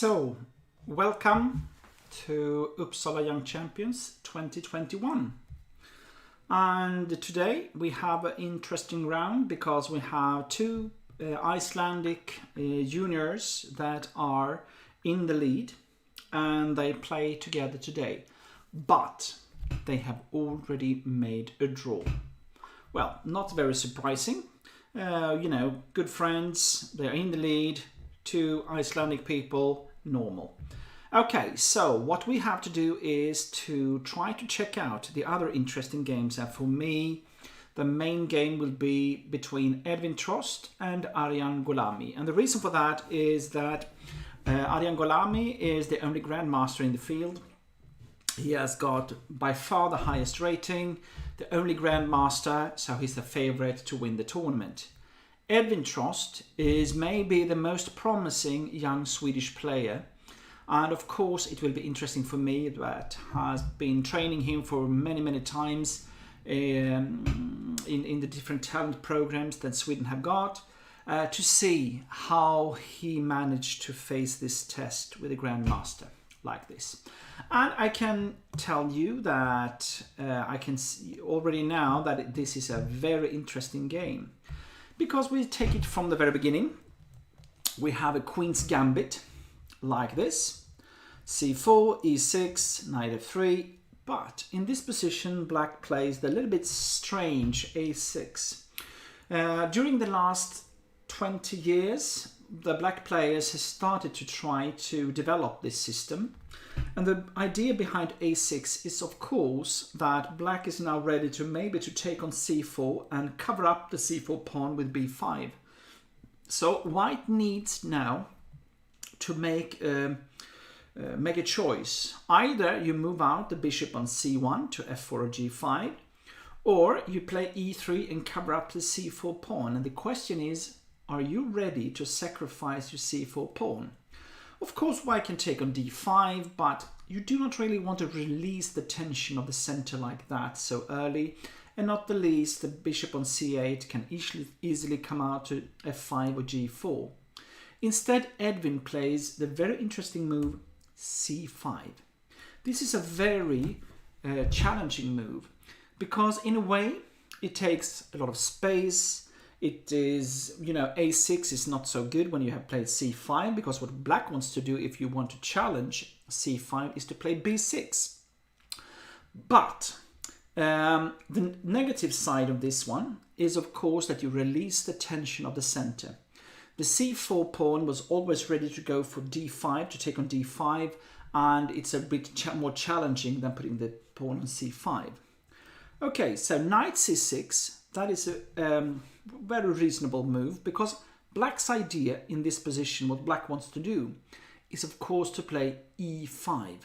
So, welcome to Uppsala Young Champions 2021. And today we have an interesting round because we have two Icelandic juniors that are in the lead and they play together today. But they have already made a draw. Well, not very surprising. Good friends, they're in the lead. Two Icelandic people, normal. Okay, so what we have to do is to try to check out the other interesting games. And for me, the main game will be between Edwin Trost and Ariane Gulami. And the reason for that is that Ariane Gulami is the only grandmaster in the field. He has got by far the highest rating, the only grandmaster, so he's the favorite to win the tournament. Edwin Trost is maybe the most promising young Swedish player, and of course it will be interesting for me that has been training him for many times in the different talent programs that Sweden have got, to see how he managed to face this test with a grandmaster like this. And I can tell you that I can see already now that this is a very interesting game. Because we take it from the very beginning. We have a Queen's Gambit, like this. C4, E6, Knight F3. But in this position, Black plays the little bit strange A6. During the last 20 years, the Black players have started to try to develop this system. And the idea behind A6 is, of course, that Black is now ready to maybe to take on C4 and cover up the C4 pawn with B5. So White needs now to make a choice. Either you move out the bishop on C1 to F4 or G5, or you play E3 and cover up the C4 pawn. And the question is, are you ready to sacrifice your C4 pawn? Of course, White can take on D5, but you do not really want to release the tension of the center like that so early. And not the least, the bishop on C8 can easily come out to F5 or G4. Instead, Edwin plays the very interesting move C5. This is a very challenging move because in a way it takes a lot of space. It is, A6 is not so good when you have played C5, because what Black wants to do if you want to challenge C5 is to play B6. But the negative side of this one is, of course, that you release the tension of the center. The C4 pawn was always ready to go for D5, to take on D5, and it's a bit more challenging than putting the pawn on C5. Okay, so Knight C6, that is a very reasonable move, because Black's idea in this position, what Black wants to do, is of course to play E5.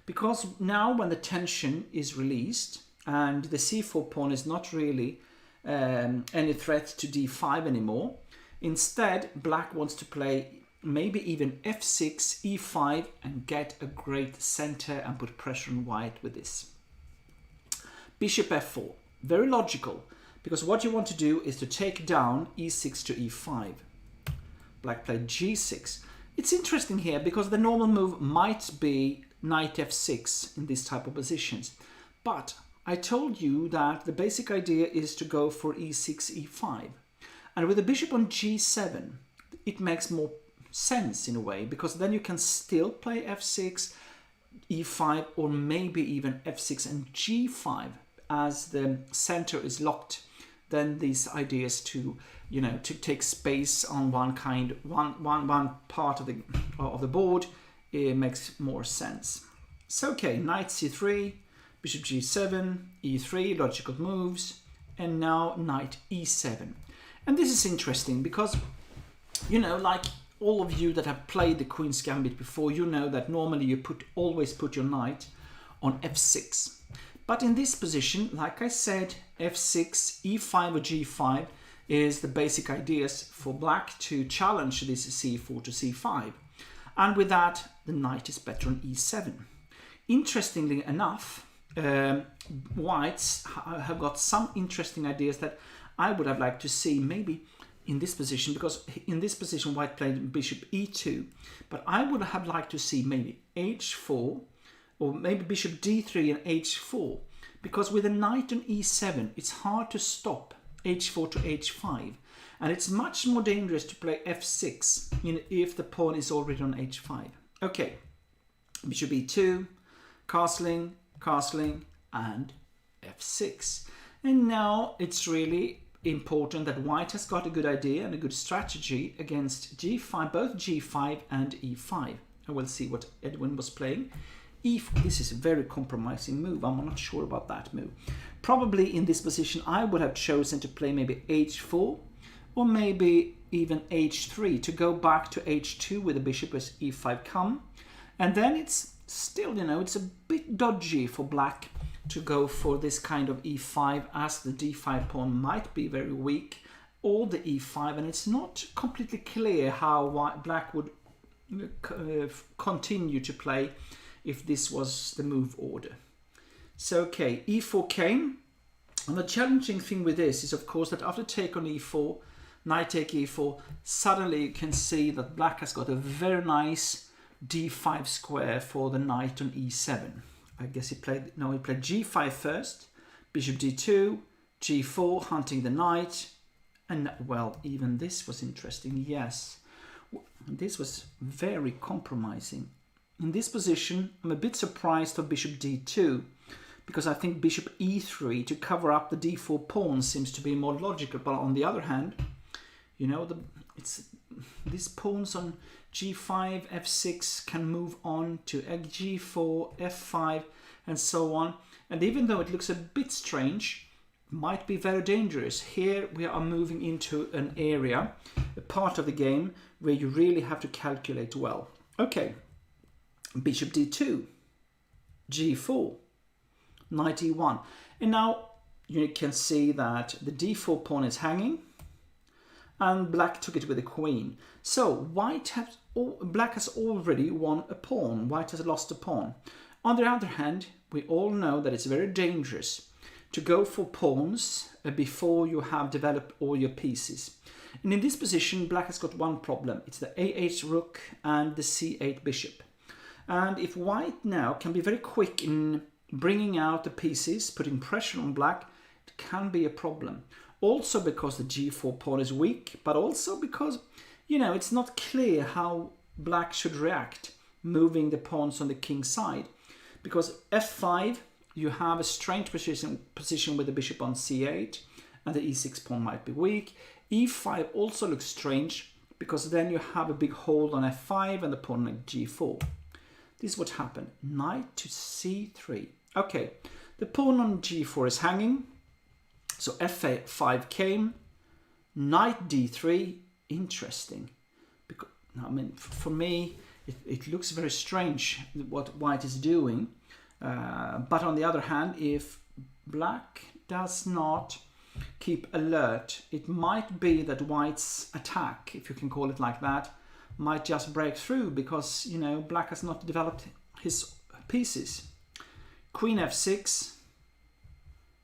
Because now when the tension is released and the C4 pawn is not really any threat to D5 anymore, instead Black wants to play maybe even F6, E5 and get a great center and put pressure on White with this. Bishop F4, very logical. Because what you want to do is to take down E6 to E5. Black played G6. It's interesting here because the normal move might be Knight F6 in this type of positions. But I told you that the basic idea is to go for E6, E5. And with the bishop on G7, it makes more sense in a way, because then you can still play F6, E5, or maybe even F6 and G5 as the center is locked. Then these ideas to take space on one part of the board, it makes more sense. So okay, Knight C3, Bishop G7, E3, logical moves, and now Knight E7. And this is interesting because like all of you that have played the Queen's Gambit before, you know that normally you always put your knight on F6. But in this position, like I said, F6, E5 or G5 is the basic ideas for Black to challenge this C4 to C5. And with that, the knight is better on E7. Interestingly enough, Whites have got some interesting ideas that I would have liked to see maybe in this position, because in this position white played bishop e2, but I would have liked to see maybe h4 or maybe bishop d3 and h4, because with a knight on e7 it's hard to stop h4 to h5, and it's much more dangerous to play f6 if the pawn is already on h5. Okay, bishop e2, castling, and f6. And now it's really important that white has got a good idea and a good strategy against g5, both g5 and e5. I will see what Edwin was playing. This is a very compromising move. I'm not sure about that move. Probably in this position I would have chosen to play maybe h4 or maybe even h3 to go back to h2 with the bishop as e5 come. And then it's still, it's a bit dodgy for black to go for this kind of e5, as the d5 pawn might be very weak, or the e5, and it's not completely clear how black would continue to play if this was the move order. So okay, e4 came, and the challenging thing with this is of course that after take on e4, knight take e4, suddenly you can see that black has got a very nice d5 square for the knight on e7. I guess he played g5 first, bishop d2, g4, hunting the knight, and well, even this was interesting, yes. This was very compromising. In this position, I'm a bit surprised of bishop d2, because I think bishop e3 to cover up the d4 pawn seems to be more logical, but on the other hand, these pawns on g5, f6 can move on to g4, f5, and so on. And even though it looks a bit strange, might be very dangerous. Here we are moving into an area, a part of the game where you really have to calculate well. Okay, bishop d2, g4, knight e1. And now you can see that the d4 pawn is hanging, and black took it with the queen. So black has already won a pawn. White has lost a pawn. On the other hand, we all know that it's very dangerous to go for pawns before you have developed all your pieces. And in this position, black has got one problem. It's the a8 rook and the c8 bishop. And if white now can be very quick in bringing out the pieces, putting pressure on black, it can be a problem. Also because the g4 pawn is weak, but also because, it's not clear how black should react moving the pawns on the king side. Because f5, you have a strange position with the bishop on c8, and the e6 pawn might be weak. e5 also looks strange, because then you have a big hold on f5 and the pawn on g4. This is what happened. Knight to c3. Okay, the pawn on g4 is hanging. So f5 came, knight d3, interesting. Because, for me, it looks very strange what white is doing. But on the other hand, if black does not keep alert, it might be that white's attack, if you can call it like that, might just break through, because, black has not developed his pieces. Queen f6.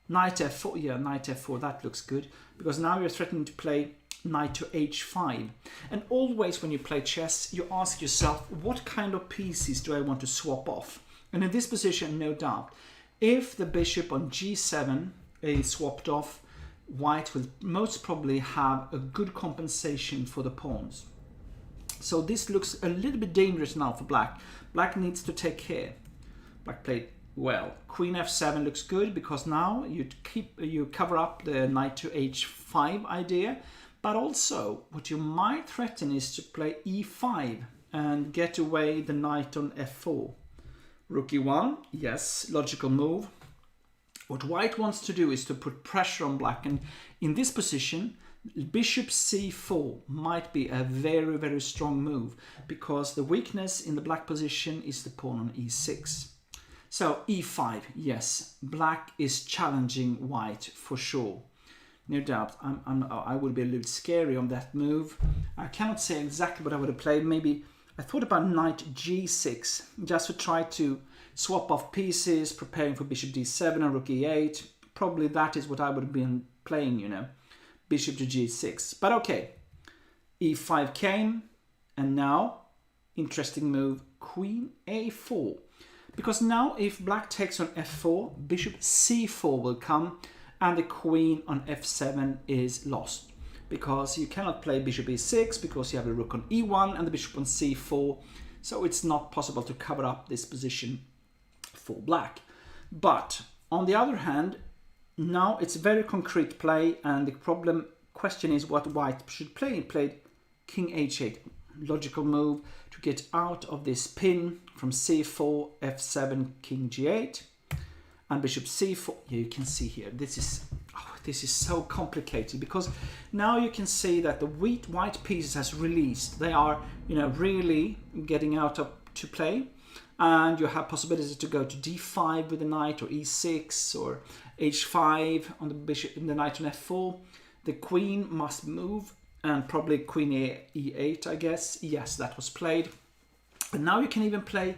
Knight f4, yeah, knight f4, that looks good, because now you're threatening to play knight to h5. And always when you play chess, you ask yourself, what kind of pieces do I want to swap off? And in this position, no doubt, if the bishop on g7 is swapped off, white will most probably have a good compensation for the pawns. So this looks a little bit dangerous now for black. Black needs to take care. Black played well. Queen f7 looks good, because now you cover up the knight to h5 idea, but also what you might threaten is to play e5 and get away the knight on f4. Rook e1, yes, logical move. What white wants to do is to put pressure on black, and in this position bishop c4 might be a very, very strong move, because the weakness in the black position is the pawn on e6. So e5, yes, black is challenging white for sure. No doubt, I would be a little scary on that move. I cannot say exactly what I would have played. Maybe I thought about knight g6, just to try to swap off pieces, preparing for bishop d7 and rook e8. Probably that is what I would have been playing, bishop to g6. But okay, e5 came, and now, interesting move, queen a4. Because now if black takes on f4, bishop c4 will come, and the queen on f7 is lost. Because you cannot play bishop e6, because you have a rook on e1 and the bishop on c4, so it's not possible to cover up this position for black. But on the other hand, now it's very concrete play, and the question is what white should play. It played king h8, logical move to get out of this pin from c4, f7, king g8, and bishop c4. You can see here, this is so complicated, because now you can see that the white pieces has released. They are, really getting out to play, and you have possibilities to go to d5 with the knight, or e6, or h5 on the bishop and the knight on f4. The queen must move, and probably queen e8, I guess. Yes, that was played. And now you can even play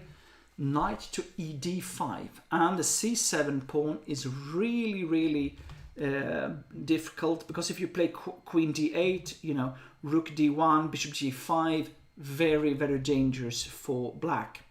knight to ed5, and the c7 pawn is really difficult, because if you play queen d8, rook d1, bishop g5, very dangerous for black.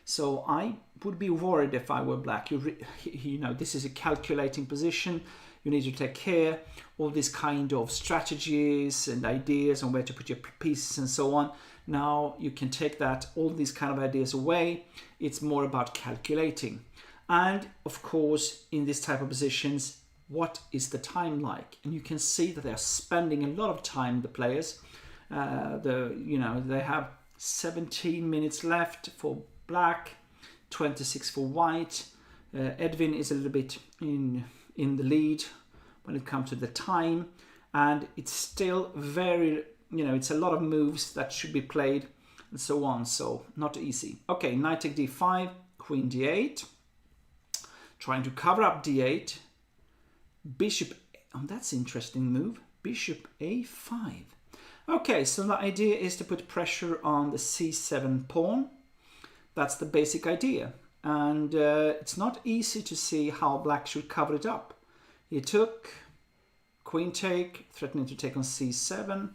So I would be worried if I were black. This is a calculating position. You need to take care of this kind of strategies and ideas on where to put your pieces and so on. Now you can take all these kind of ideas away. It's more about calculating. And of course, in this type of positions, what is the time like? And you can see that they're spending a lot of time, the players. They have 17 minutes left for black, 26 for white. Edwin is a little bit in the lead when it comes to the time, and it's still very, it's a lot of moves that should be played and so on, so not easy. Okay, knight take d5, queen d8, trying to cover up d8, bishop, that's interesting move, bishop a5. Okay, so the idea is to put pressure on the c7 pawn. That's the basic idea, and it's not easy to see how black should cover it up. He took, queen take, threatening to take on c7,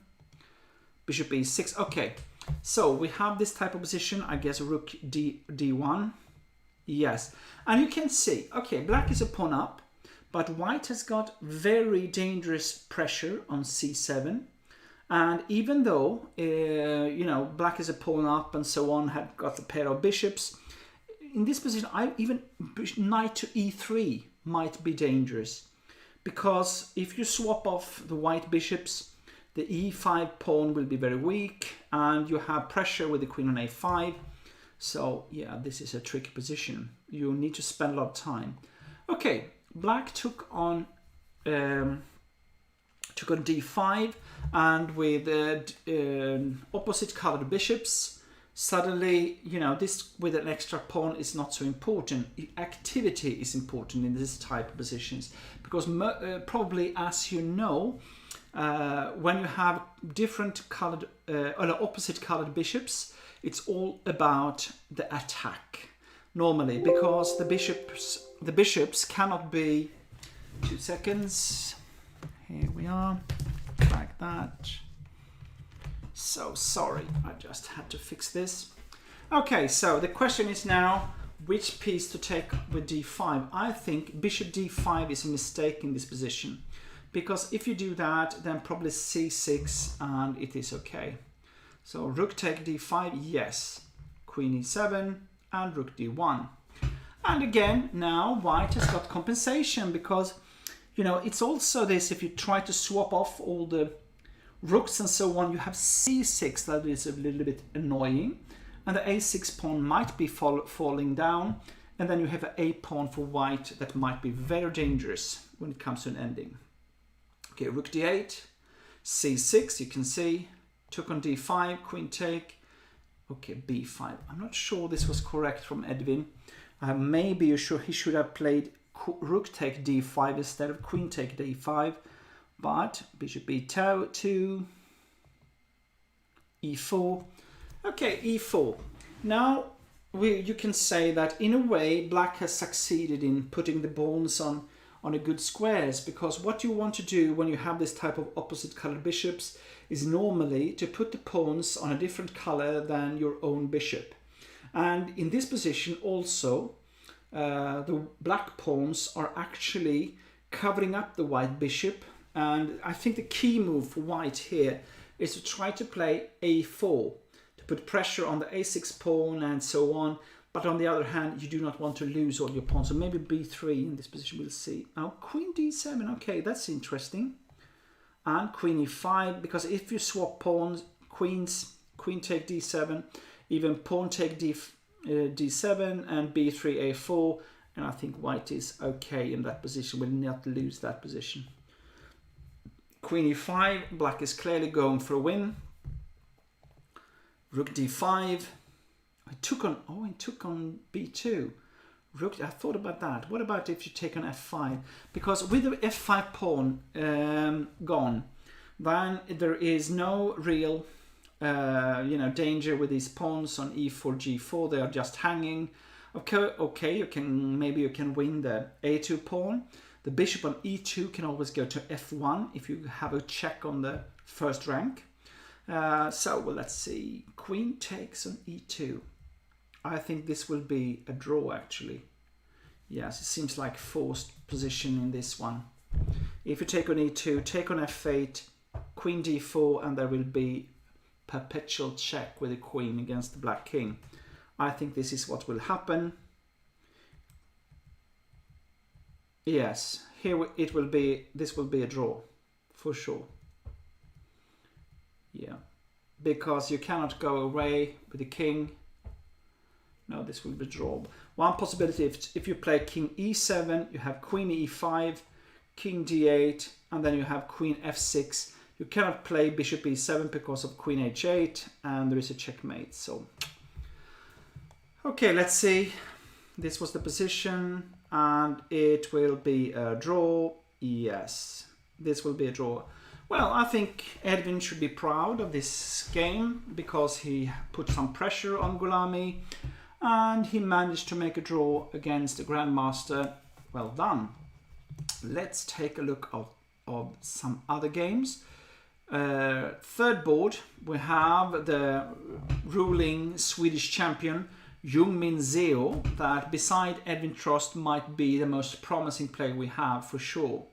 bishop e6. Okay, so we have this type of position, I guess rook d1. Yes, and you can see, okay, black is a pawn up, but white has got very dangerous pressure on c7. And even though, black is a pawn up and so on, had got a pair of bishops, in this position, even knight to e3 might be dangerous. Because if you swap off the white bishops, the e5 pawn will be very weak, and you have pressure with the queen on a5. So, yeah, this is a tricky position. You need to spend a lot of time. Okay, black took on d5, and with opposite colored bishops, suddenly, this with an extra pawn is not so important. Activity is important in this type of positions, because probably, as you know, when you have different colored or opposite colored bishops, it's all about the attack normally, because the bishops cannot be 2 seconds. Here we are, like that. So sorry, I just had to fix this. Okay, so the question is now which piece to take with d5. I think bishop d5 is a mistake in this position, because if you do that, then probably c6 and it is okay. So rook take d5, yes. Queen e7 and rook d1. And again, now white has got compensation, because it's also this, if you try to swap off all the rooks and so on, you have c6, that is a little bit annoying, and the a6 pawn might be falling down, and then you have an a pawn for white that might be very dangerous when it comes to an ending. Okay, rook d8, c6, you can see, took on d5, queen take, okay, b5. I'm not sure this was correct from Edwin. Maybe he should have played rook take d5 instead of queen take d5, but bishop e2, e4. Okay, e4. Now you can say that in a way black has succeeded in putting the pawns on on a good squares, because what you want to do when you have this type of opposite colored bishops is normally to put the pawns on a different color than your own bishop. And in this position also, the black pawns are actually covering up the white bishop. And I think the key move for white here is to try to play a4 to put pressure on the a6 pawn and so on. But on the other hand, you do not want to lose all your pawns. So maybe b3 in this position, we'll see. Now queen d7, okay, that's interesting. And queen e5, because if you swap pawns, queen take d7, even pawn take d7 and b3 a4, and I think white is okay in that position, will not lose that position. Queen e5, black is clearly going for a win. Rook d5, it took on b2. Rook, I thought about that. What about if you take on f5? Because with the f5 pawn gone, then there is no real danger with these pawns on e4, g4. They are just hanging. Okay, maybe you can win the a2 pawn. The bishop on e2 can always go to f1 if you have a check on the first rank. Well, let's see. Queen takes on e2. I think this will be a draw, actually. Yes, it seems like forced position in this one. If you take on e2, take on f8, queen d4, and there will be perpetual check with the queen against the black king. I think this is what will happen. Yes, here it will be. This will be a draw, for sure. Yeah, because you cannot go away with the king. No, this will be draw. One possibility, if you play king e7, you have queen e5, king d8, and then you have queen f6. You cannot play bishop e7 because of queen h8, and there is a checkmate. So, okay, let's see. This was the position, and it will be a draw. Yes, this will be a draw. Well, I think Edwin should be proud of this game because he put some pressure on Gulami and he managed to make a draw against the Grandmaster. Well done. Let's take a look of some other games. Third board, we have the ruling Swedish champion Jungmin Zeo, that beside Edwin Trost might be the most promising player we have for sure.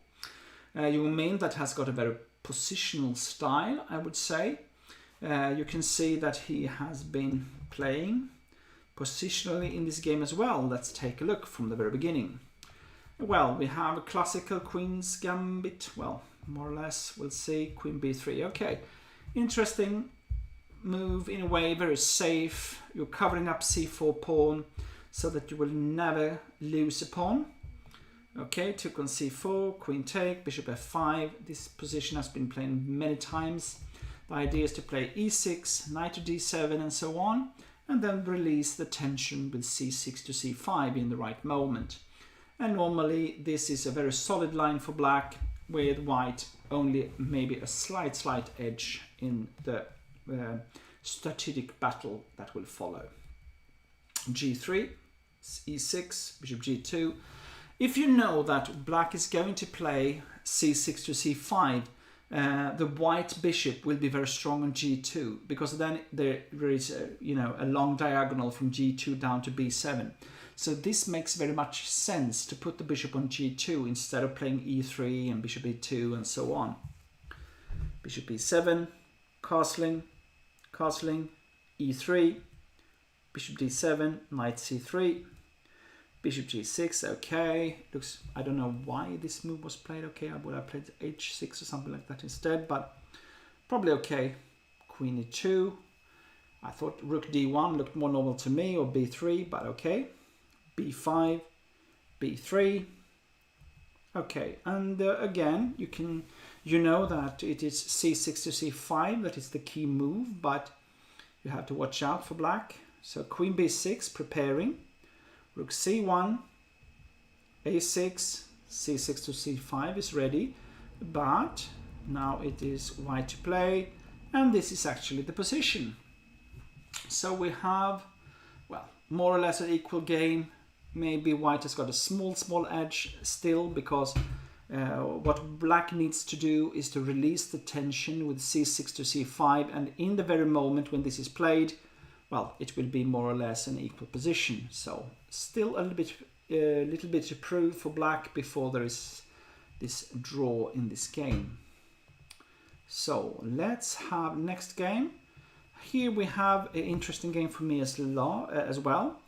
Jungmin that has got a very positional style, I would say. You can see that he has been playing positionally in this game as well. Let's take a look from the very beginning. Well, we have a classical Queen's Gambit. Well, more or less, we'll see. Queen b3. Okay, interesting move in a way, very safe. You're covering up c4 pawn so that you will never lose a pawn. Okay, took on c4, queen take, bishop f5. This position has been played many times. The idea is to play e6, knight to d7 and so on, and then release the tension with c6 to c5 in the right moment. And normally this is a very solid line for black, with white only maybe a slight edge in the strategic battle that will follow. g3, e6, bishop g2. If you know that black is going to play c6 to c5, the white bishop will be very strong on g2, because then there is a long diagonal from g2 down to b7. So this makes very much sense to put the bishop on g2 instead of playing e3 and bishop e2 and so on. Bishop e7, castling, e3, bishop d7, knight c3, bishop g6. Okay, looks, I don't know why this move was played. Okay, I would have played h6 or something like that instead, but probably okay. Queen e2. I thought rook d1 looked more normal to me, or b3, but okay. b5, b3. Okay, and again, you know that it is c6 to c5 that is the key move, but you have to watch out for black. So queen b6 preparing, rook c1, a6, c6 to c5 is ready, but now it is white to play, and this is actually the position. So we have, well, more or less an equal game. maybe white has got a small edge still, because what black needs to do is to release the tension with c6 to c5, and in the very moment when this is played, well, it will be more or less an equal position. So still a little bit to prove for black before there is this draw in this game. So let's have next game. Here we have an interesting game for me as well.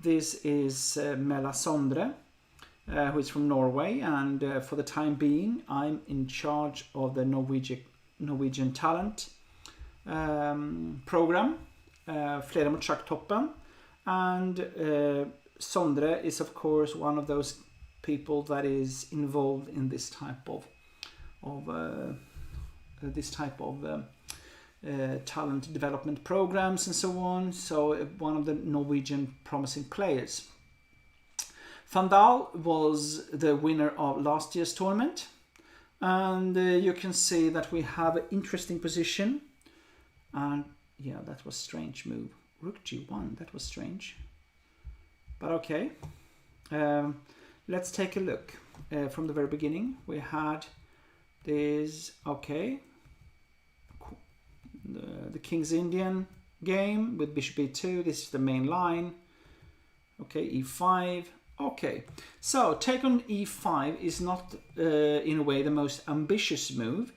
This is Mella Sondre, who is from Norway, and for the time being I'm in charge of the Norwegian talent program, Flera mot schacktoppen, and Sondre is of course one of those people that is involved in this type of talent development programs and so on. So one of the Norwegian promising players. Van Dahl was the winner of last year's tournament, and you can see that we have an interesting position. And yeah, that was a strange move. Rook g1, that was strange, but okay. Let's take a look. From the very beginning we had this, okay, the King's Indian game with bishop e2. This is the main line. Okay, e5. Okay, so take on e5 is not in a way the most ambitious move,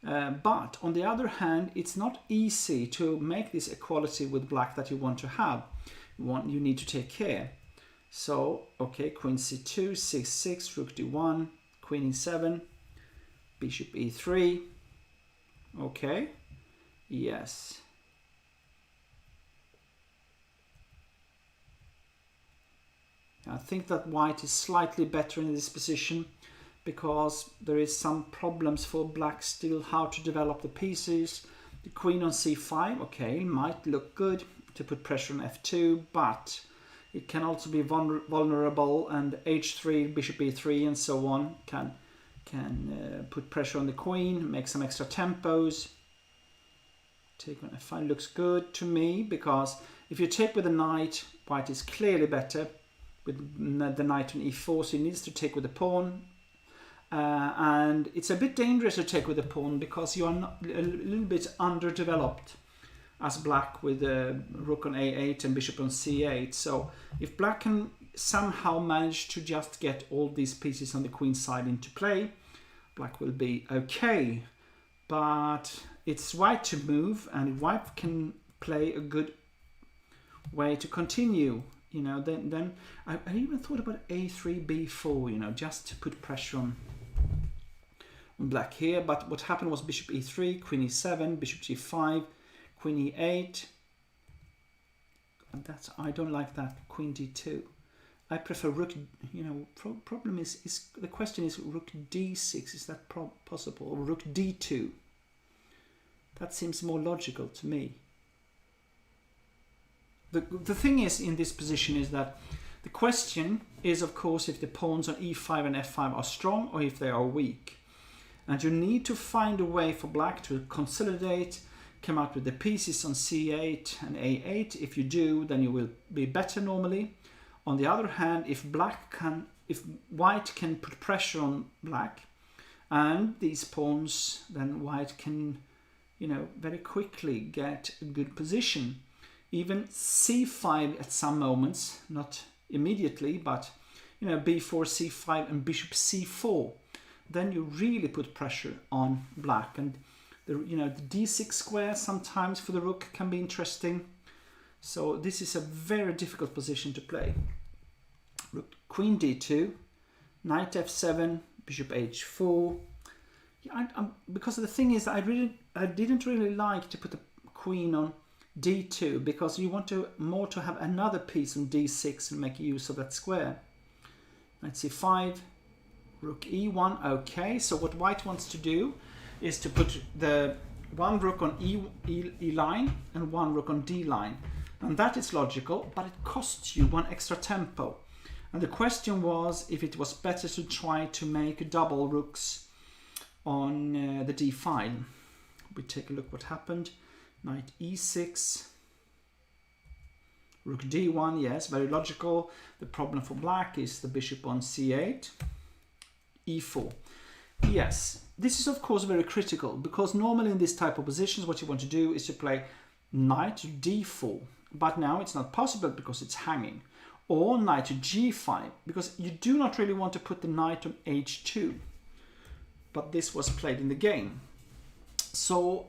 but on the other hand it's not easy to make this equality with black that you want to have. You need to take care. So okay, queen c2, c6, rook d1, queen e7, bishop e3. Okay, yes. I think that white is slightly better in this position, because there is some problems for black still how to develop the pieces. The queen on c5, okay, might look good to put pressure on f2, but it can also be vulnerable, and h3, bishop e3 and so on can put pressure on the queen, make some extra tempos. Take on f5 looks good to me, because if you take with the knight, white is clearly better with the knight on e4, so he needs to take with the pawn. And it's a bit dangerous to take with the pawn, because you are not, a little bit underdeveloped as black with the rook on a8 and bishop on c8. So if black can somehow manage to just get all these pieces on the queen side into play, black will be okay. But it's white to move, and if white can play a good way to continue, you know, then I even thought about a3, b4, you know, just to put pressure on black here. But what happened was bishop e3, queen e7, bishop g5, queen e8. And that's, I don't like that. Queen d2. I prefer rook, you know, problem is the question is rook d6, is that possible? Or rook d2? That seems more logical to me. The thing is in this position is that the question is, of course, if the pawns on e5 and f5 are strong or if they are weak. And you need to find a way for black to consolidate, come out with the pieces on c8 and a8. If you do, then you will be better normally. On the other hand, if white can put pressure on black and these pawns, then white can, you know, very quickly get a good position. Even c5 at some moments, not immediately, but you know, b4, c5 and bishop c4, then you really put pressure on black. And the, you know, the d6 square sometimes for the rook can be interesting. So this is a very difficult position to play. Rook, queen d2, knight f7, bishop h4. Yeah, because the thing is, I didn't really like to put the queen on d2, because you want to more to have another piece on d6 and make use of that square. Knight c5, rook e1. Okay, so what white wants to do is to put the one rook on e line and one rook on d line, and that is logical, but it costs you one extra tempo. And the question was if it was better to try to make double rooks on the d file. We take a look what happened. Knight e6, Rook d1, yes, very logical. The problem for black is the bishop on c8, e4. Yes, this is of course very critical, because normally in this type of positions what you want to do is to play knight to d4, but now it's not possible because it's hanging, or knight to g5, because you do not really want to put the knight on h2, but this was played in the game. So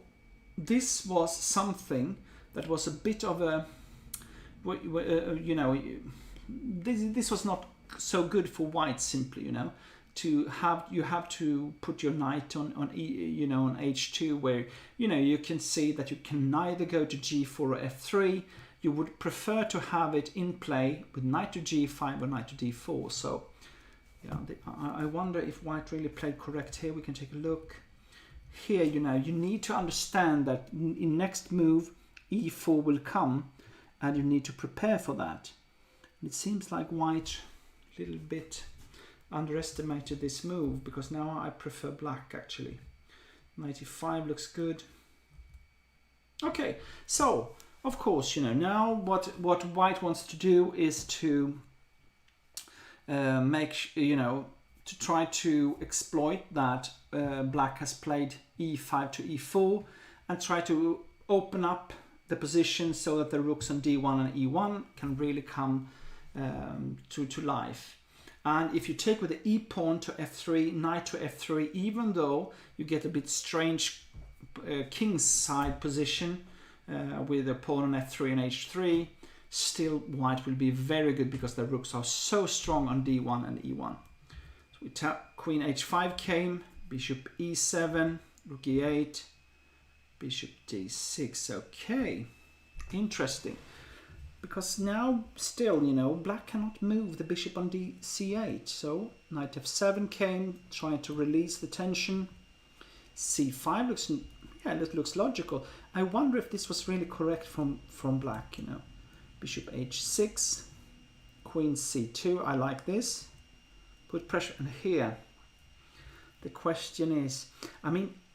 this was something that was a bit of a, you know, this was not so good for white simply, you know. You have to put your knight on on h2, where you can see that you can neither go to g4 or f3. You would prefer to have it in play with knight to g5 or knight to d4. So yeah, I wonder if white really played correct here. We can take a look here. You need to understand that in next move e4 will come, and you need to prepare for that. It seems like white a little bit underestimated this move, because now I prefer black actually. Knight e5 looks good. Okay, so of course now what white wants to do is to to try to exploit that black has played e5 to e4 and try to open up the position so that the rooks on d1 and e1 can really come to life. And if you take with the e pawn to f3, knight to f3, even though you get a bit strange king's side position with a pawn on f3 and h3, still white will be very good because the rooks are so strong on d1 and e1. So we tap, queen h5 came, bishop e7, rook e8, bishop d6. Okay, interesting. Because now still, black cannot move the bishop on c8. So knight f7 came, trying to release the tension. c5 looks, it looks logical. I wonder if this was really correct from black, Bishop h6, queen c2. I like this. Put pressure. And here, the question is,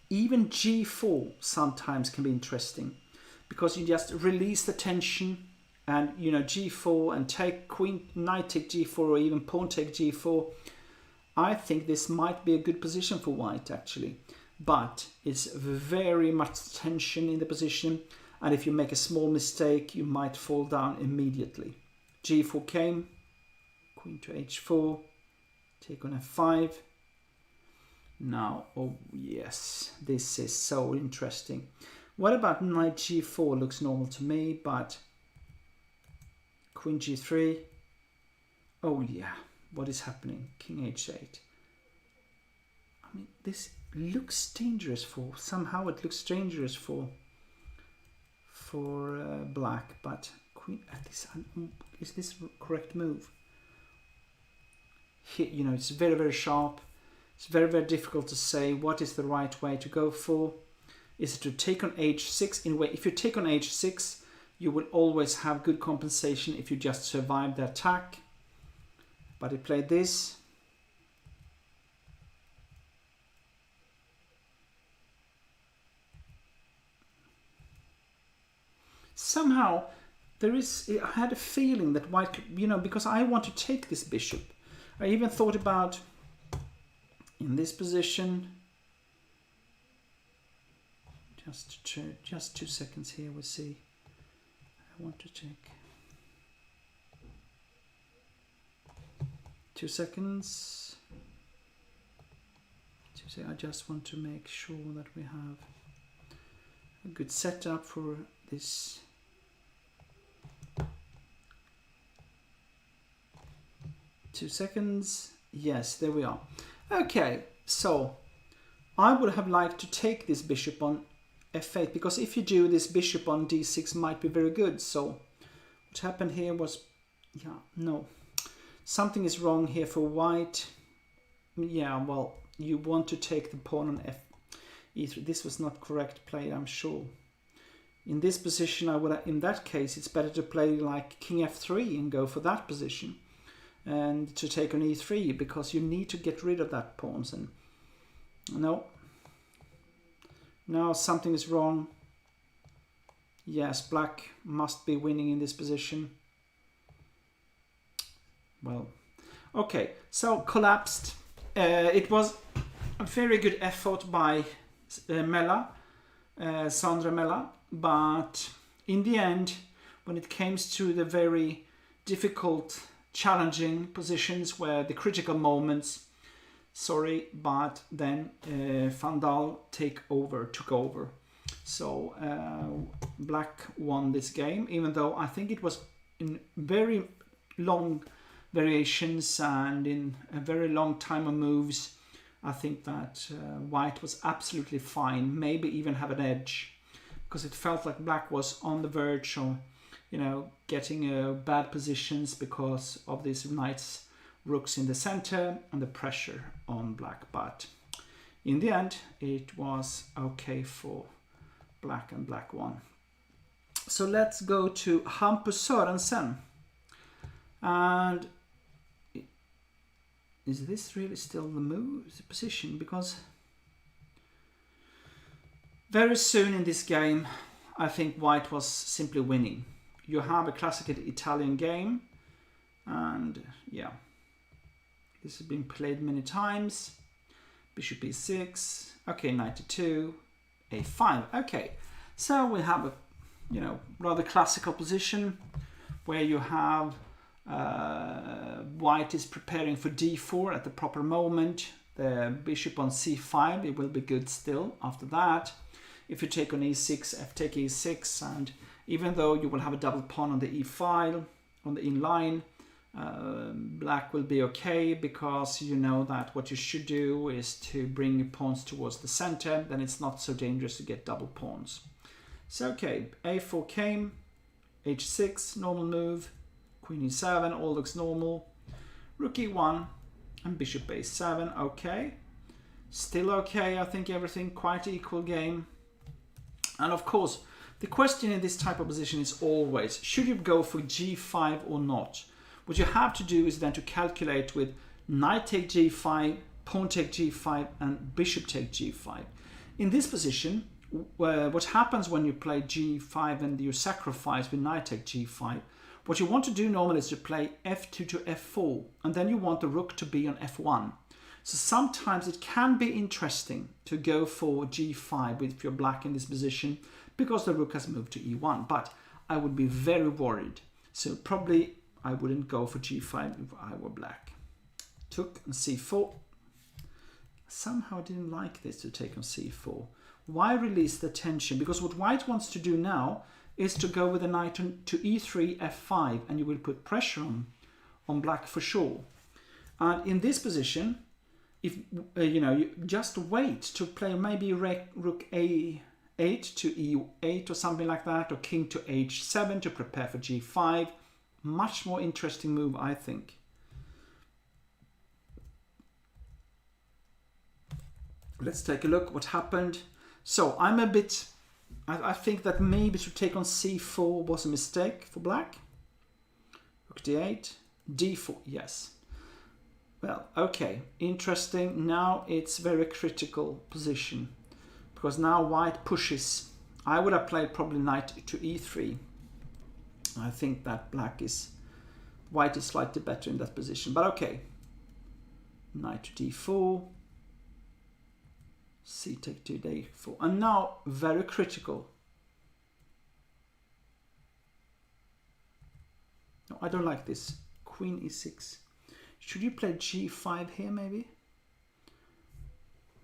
even g4 sometimes can be interesting, because you just release the tension. And g4 and take knight take g4, or even pawn take g4. I think this might be a good position for white actually, but it's very much tension in the position, and if you make a small mistake you might fall down immediately. g4 came, queen to h4, take on f5. Now, oh yes, this is so interesting. What about knight g4? Looks normal to me, but queen g3. Oh yeah, what is happening? King h8. This looks dangerous for, somehow it looks dangerous for black, but queen at this, is this correct move? Here, it's very, very sharp. It's very, very difficult to say what is the right way to go for. Is it to take on h6? In a way, if you take on h6, you will always have good compensation if you just survive the attack. But he played this. Somehow, I had a feeling that white, because I want to take this bishop. I even thought about, in this position, just 2 seconds here, we'll see. I want to check. 2 seconds. I just want to make sure that we have a good setup for this. Two seconds. Yes, there we are. Okay, so I would have liked to take this bishop on f8, because if you do, this bishop on d6 might be very good. So what happened here was, no, something is wrong here for white. Yeah, well, you want to take the pawn on e3. This was not correct play, I'm sure. In this position, in that case, it's better to play like king f3 and go for that position, and to take on e3, because you need to get rid of that pawns. And no. Now something is wrong. Yes, black must be winning in this position. well, okay, so collapsed. It was a very good effort by Sandra Mella, but in the end, when it comes to the very difficult, challenging positions where the critical moments, sorry, but then Van Dahl took over. So Black won this game, even though I think it was in very long variations and in a very long time of moves. I think that White was absolutely fine, maybe even have an edge, because it felt like Black was on the verge of, getting bad positions because of these knights, rooks in the center and the pressure on Black. But in the end, it was okay for Black, and Black won. So let's go to Hampus Sørensen. And is this really still the position? Because very soon in this game, I think White was simply winning. You have a classical Italian game, and yeah, this has been played many times. Bishop e6, okay, knight e2, a5. Okay, so we have a rather classical position where you have White is preparing for d4 at the proper moment. The bishop on c5, it will be good still after that. If you take on e6, f take e6, and even though you will have a double pawn on the e file, on the in line, Black will be okay, because you know that what you should do is to bring your pawns towards the center, then it's not so dangerous to get double pawns. So okay, a4 came, h6, normal move, queen e7, all looks normal, rook e1, and bishop a7, okay. Still okay, I think everything quite equal game. And of course, the question in this type of position is always, should you go for g5 or not? What you have to do is then to calculate with knight take g5, pawn take g5, and bishop take g5. In this position, what happens when you play g5 and you sacrifice with knight take g5, what you want to do normally is to play f2 to f4, and then you want the rook to be on f1. So sometimes it can be interesting to go for g5 if you're Black in this position, because the rook has moved to e1, but I would be very worried. So probably I wouldn't go for g5 if I were Black. Took on c4. Somehow I didn't like this to take on c4. Why release the tension? Because what White wants to do now is to go with a knight to e3, f5, and you will put pressure on Black for sure. And in this position, if you just wait to play maybe rook a8 to e8 or something like that, or king to h7 to prepare for g5. Much more interesting move, I think. Let's take a look what happened. So I'm a bit, I think that maybe to take on c4 was a mistake for Black. Rook d8, d4, yes. Well, okay, interesting. Now it's very critical position, because now White pushes. I would have played probably knight to e3. I think that White is slightly better in that position, but okay. Knight to d4, c take to d4, and now very critical. No, I don't like this. Queen e6. Should you play g5 here maybe?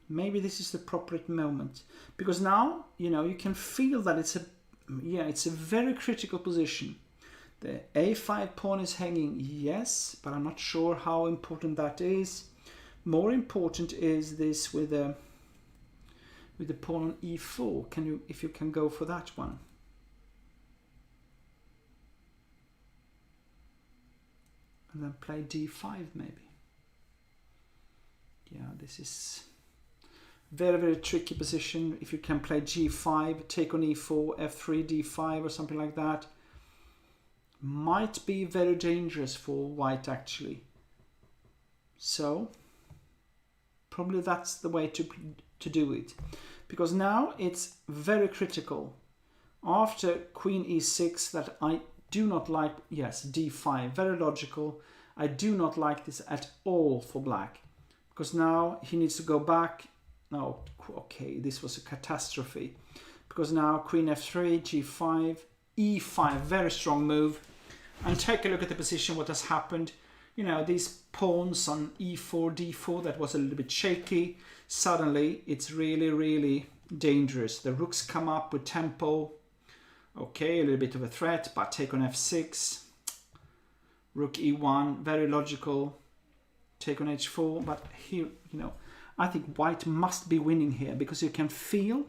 Maybe this is the appropriate moment, because now you can feel that it's a very critical position. The a5 pawn is hanging, yes, but I'm not sure how important that is. More important is this with the pawn on e4. If you can go for that one. And then play d5 maybe. Yeah, this is very, very tricky position. If you can play g5, take on e4, f3, d5 or something like that, might be very dangerous for White actually. So probably that's the way to do it, because now it's very critical. After queen e6 that I do not like, yes, d5, very logical. I do not like this at all for black, because now he needs to go back. No, okay, this was a catastrophe, because now queen f3, g5, e5, very strong move. And take a look at the position, what has happened. You know, these pawns on e4, d4, that was a little bit shaky. Suddenly, it's really, really dangerous. The rooks come up with tempo. Okay, a little bit of a threat, but take on f6. Rook e1, very logical. Take on h4, but here, you know, I think white must be winning here, because you can feel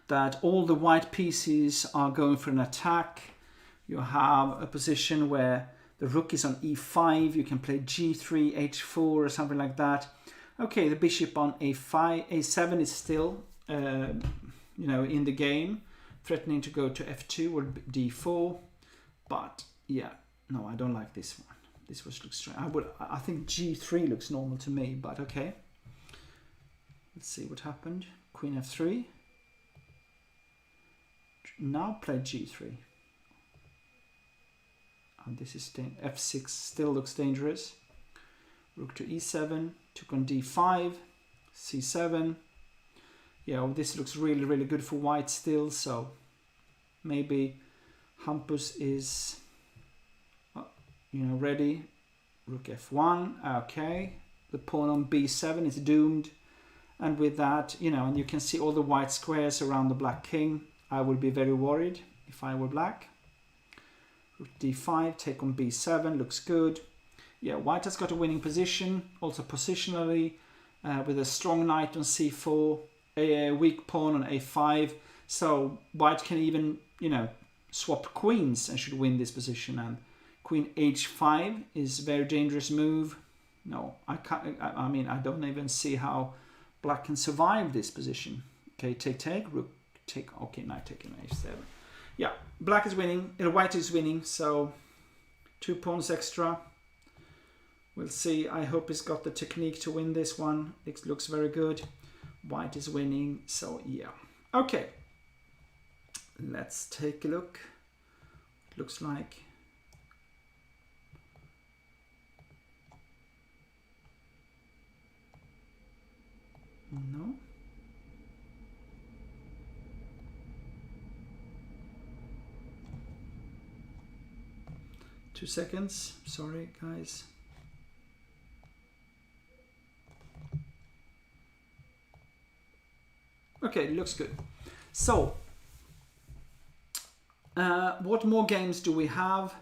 that all the white pieces are going for an attack. You have a position where the rook is on e5, you can play g3, h4 or something like that. Okay, the bishop on a5, a7 is still, you know, in the game, threatening to go to f2 or d4. But yeah, no, I don't like this one. This was looks strange. I think g3 looks normal to me, but okay. Let's see what happened. Queen f3. Now play g3. And this is f6 still looks dangerous. Rook to e7, took on d5, c7. Yeah, well, this looks really, really good for white still. So maybe Hampus is, you know, ready. Rook f1. Okay, the pawn on b7 is doomed. And with that, you know, and you can see all the white squares around the black king. I would be very worried if I were black. Rook d5, take on b7, looks good. Yeah, white has got a winning position, also positionally, with a strong knight on c4, a weak pawn on a5. So white can even, you know, swap queens and should win this position. And queen h5 is a very dangerous move. No, I can't. I mean, I don't even see how black can survive this position. Okay, take, rook take. Okay, knight taking h7. Yeah, black is winning, white is winning, so 2 pawns extra. We'll see. I hope he's got the technique to win this one. It looks very good. White is winning, so yeah. Okay, let's take a look. It looks like no. 2 seconds. Sorry, guys. Okay, looks good. So, what more games do we have?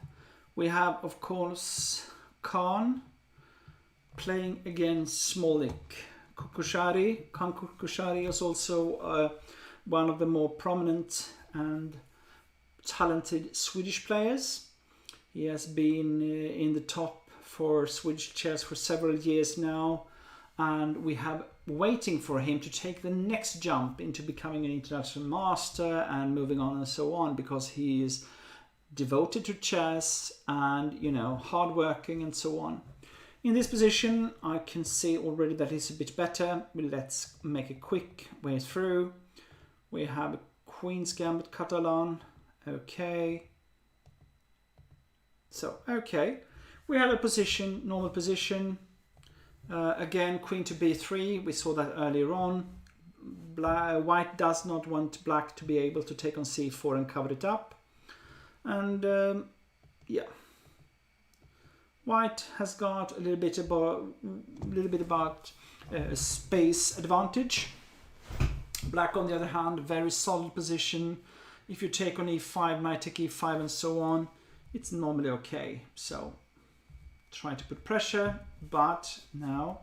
We have, of course, Khan playing against Smolik. Khan Kukushari is also one of the more prominent and talented Swedish players. He has been in the top for Swedish chess for several years now, and we have waiting for him to take the next jump into becoming an international master and moving on and so on, because he is devoted to chess and, you know, hardworking and so on. In this position, I can see already that he's a bit better. Let's make a quick way through. We have a Queen's Gambit Catalan. Okay. So, okay. We have a position, normal position. Again, Queen to b3. We saw that earlier on. White does not want black to be able to take on c4 and cover it up. And, yeah. White has got a little bit about space advantage. Black, on the other hand, very solid position. If you take on e5, knight take e5, and so on, it's normally okay. So try to put pressure, but now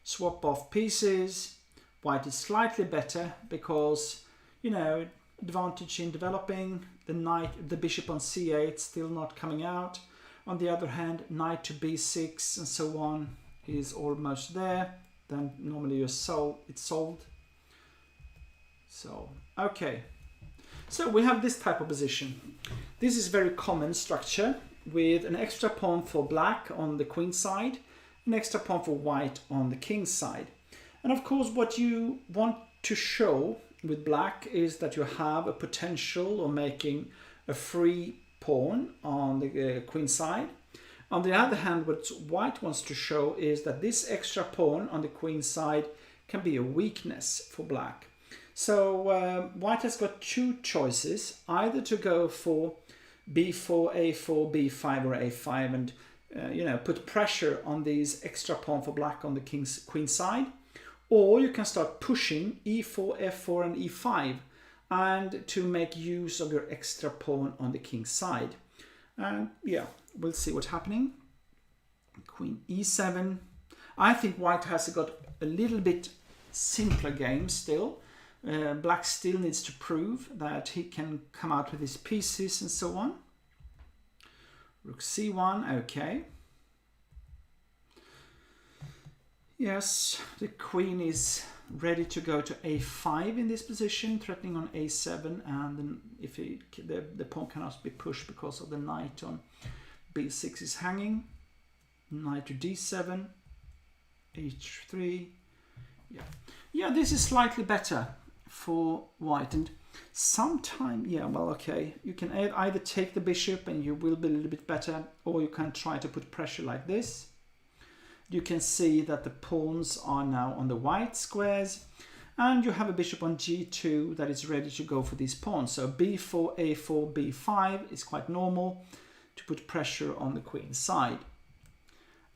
swap off pieces. White is slightly better because, you know, advantage in developing. The knight, the bishop on c8 still not coming out. On the other hand, knight to b6 and so on is almost there. Then normally it's solved. So, okay. So we have this type of position. This is very common structure with an extra pawn for black on the queen side, an extra pawn for white on the king side. And of course, what you want to show with black is that you have a potential of making a free pawn on the queen side. On the other hand, what white wants to show is that this extra pawn on the queen side can be a weakness for black. So white has got two choices, either to go for b4, a4, b5 or a5 and put pressure on these extra pawn for black on the queen side, or you can start pushing e4, f4 and e5 and to make use of your extra pawn on the king's side. And yeah, we'll see what's happening. Queen e7. I think white has got a little bit simpler game still. Black still needs to prove that he can come out with his pieces and so on. Rook c1, okay. Yes, the queen is ready to go to a5 in this position, threatening on a7, and then if the pawn cannot be pushed because of the knight on b6 is hanging. Knight to d7, h3. Yeah, this is slightly better for white, and sometime, yeah, well, okay, you can either take the bishop and you will be a little bit better, or you can try to put pressure like this. You can see that the pawns are now on the white squares, and you have a bishop on g2 that is ready to go for these pawns. So b4, a4, b5 is quite normal to put pressure on the queen's side.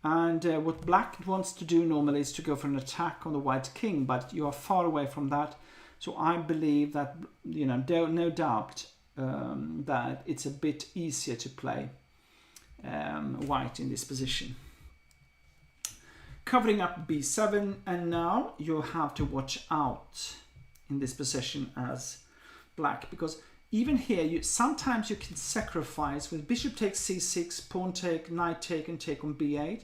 And what black wants to do normally is to go for an attack on the white king, but you are far away from that. So I believe that, no doubt that it's a bit easier to play white in this position. Covering up b7, and now you have to watch out in this position as black, because even here sometimes you can sacrifice with bishop takes c6, pawn take, knight take, and take on b8,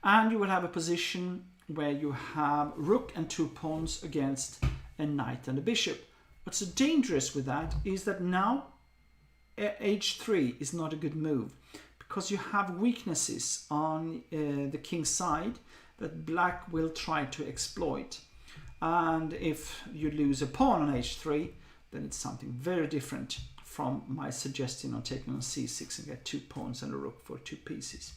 and you will have a position where you have rook and two pawns against a knight and a bishop. What's so dangerous with that is that now h3 is not a good move, because you have weaknesses on the king's side that black will try to exploit. And if you lose a pawn on h3, then it's something very different from my suggestion on taking on c6 and get two pawns and a rook for two pieces.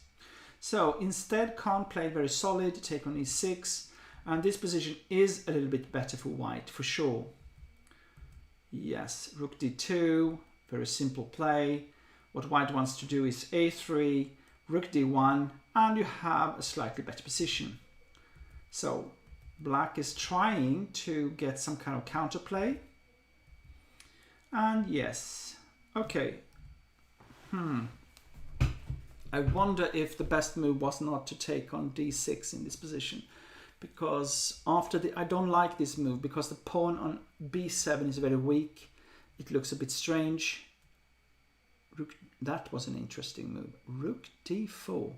So instead, Khan played very solid, take on e6, and this position is a little bit better for white, for sure. Yes, rook d2, very simple play. What white wants to do is a3, rook d1, and you have a slightly better position. So black is trying to get some kind of counterplay. And yes, okay. I wonder if the best move was not to take on d6 in this position, because I don't like this move, because the pawn on b7 is very weak. It looks a bit strange. That was an interesting move. Rook d4.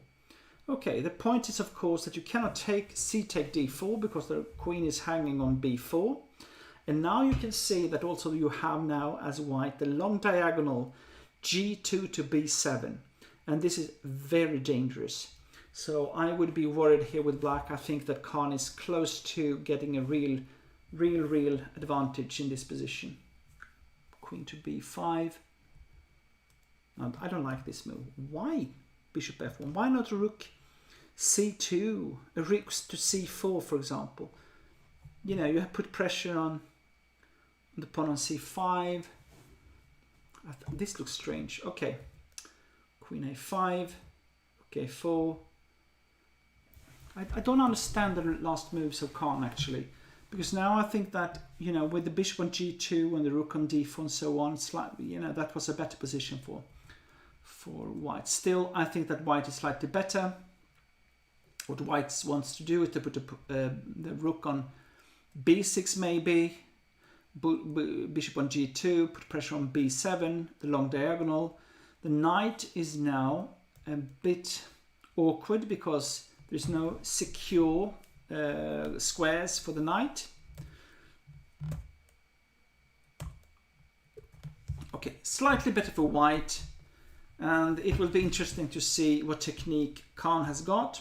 Okay, the point is of course that you cannot take c-take d4 because the queen is hanging on b4. And now you can see that also you have now as white the long diagonal g2 to b7. And this is very dangerous. So I would be worried here with black. I think that Khan is close to getting a real advantage in this position. Queen to b5. No, I don't like this move. Why bishop f1? Why not rook c2? A rook to c4, for example. You have put pressure on the pawn on c5. This looks strange. Okay. Queen a5. Rook a4. I don't understand the last moves of Khan, actually. Because now I think that, with the bishop on g2 and the rook on d4 and so on, slightly, that was a better position for white. Still, I think that white is slightly better. What white wants to do is to put the rook on b6 maybe, bishop on g2, put pressure on b7, the long diagonal. The knight is now a bit awkward because there's no secure squares for the knight. Okay, slightly better for white. And it will be interesting to see what technique Khan has got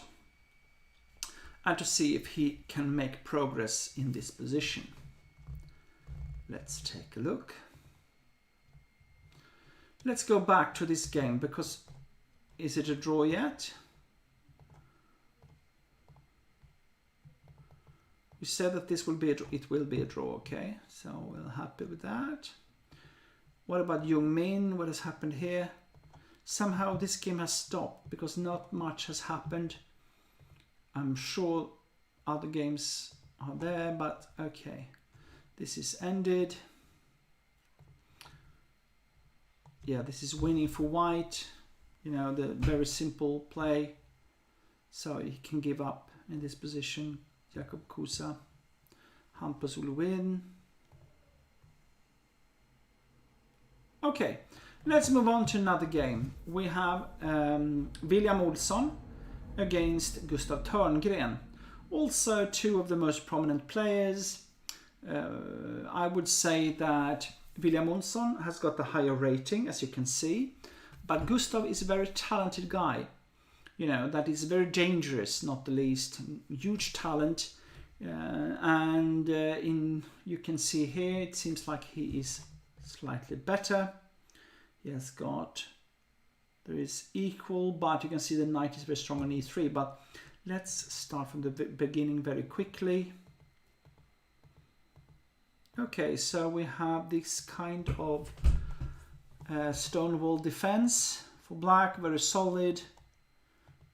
and to see if he can make progress in this position. Let's take a look. Let's go back to this game, because is it a draw yet? You said that this will be it will be a draw, okay? So we're happy with that. What about Jung Min? What has happened here? Somehow this game has stopped because not much has happened. I'm sure other games are there, but okay. This is ended. Yeah, this is winning for white. You know, the very simple play. So he can give up in this position. Jakob Kusa. Hampus will win. Okay, let's move on to another game. We have William Ulson against Gustav Thorngren. Also two of the most prominent players. I would say that William Ulson has got the higher rating, as you can see. But Gustav is a very talented guy. You know, that is very dangerous, not the least. Huge talent. You can see here, it seems like he is slightly better. He has got, there is equal, but you can see the knight is very strong on e3. But let's start from the beginning very quickly. Okay, so we have this kind of Stonewall defense for black, very solid.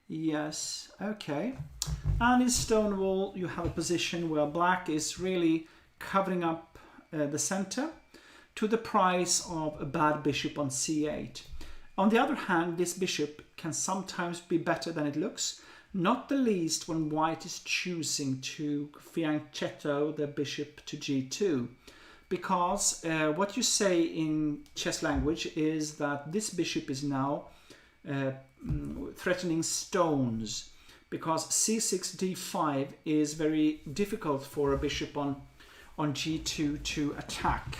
Yes, okay. And in Stonewall you have a position where black is really covering up the center to the price of a bad bishop on c8. On the other hand, this bishop can sometimes be better than it looks, not the least when white is choosing to fianchetto the bishop to g2. Because what you say in chess language is that this bishop is now threatening stones, because c6 d5 is very difficult for a bishop on g2 to attack.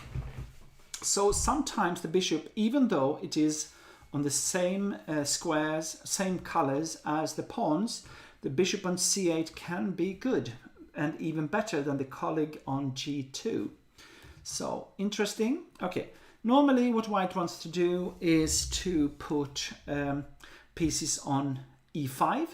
So sometimes the bishop, even though it is on the same squares, same colors as the pawns, the bishop on c8 can be good and even better than the colleague on g2. So interesting. Okay, normally what white wants to do is to put pieces on e5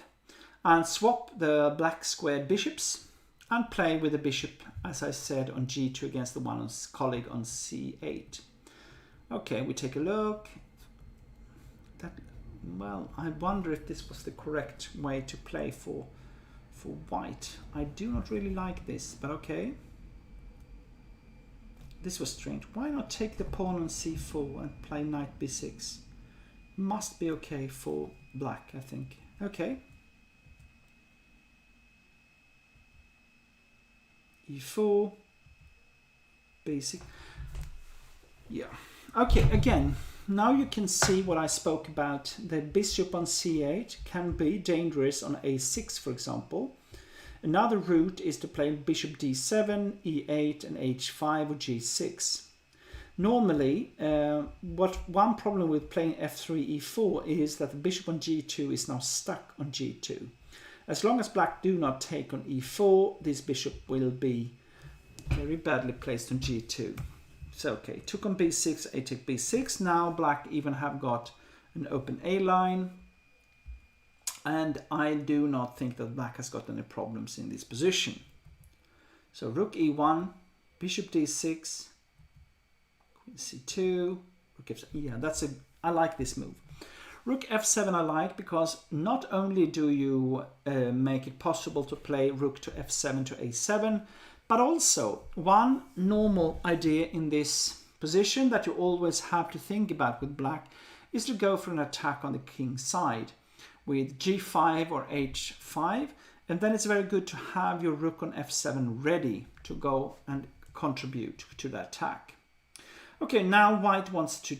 and swap the black squared bishops and play with the bishop, as I said, on g2 against the one on colleague on c8. Okay, we take a look. Well, I wonder if this was the correct way to play for white. I do not really like this, but okay. This was strange. Why not take the pawn on c4 and play knight b6? Must be okay for black, I think. Okay. e4, basic. Yeah. Okay, again, now you can see what I spoke about. The bishop on c8 can be dangerous on a6, for example. Another route is to play bishop d7, e8 and h5 or g6. Normally, one problem with playing f3, e4 is that the bishop on g2 is now stuck on g2. As long as black do not take on e4, this bishop will be very badly placed on g2. So okay, took on b6, I take b6. Now black even have got an open a line. And I do not think that black has got any problems in this position. So rook e1, bishop d6, queen c2, rook f7. Yeah, I like this move. Rook f7 I like because not only do you make it possible to play rook to f7 to a7, but also one normal idea in this position that you always have to think about with black is to go for an attack on the king side with g5 or h5, and then it's very good to have your rook on f7 ready to go and contribute to the attack. Okay, now white wants to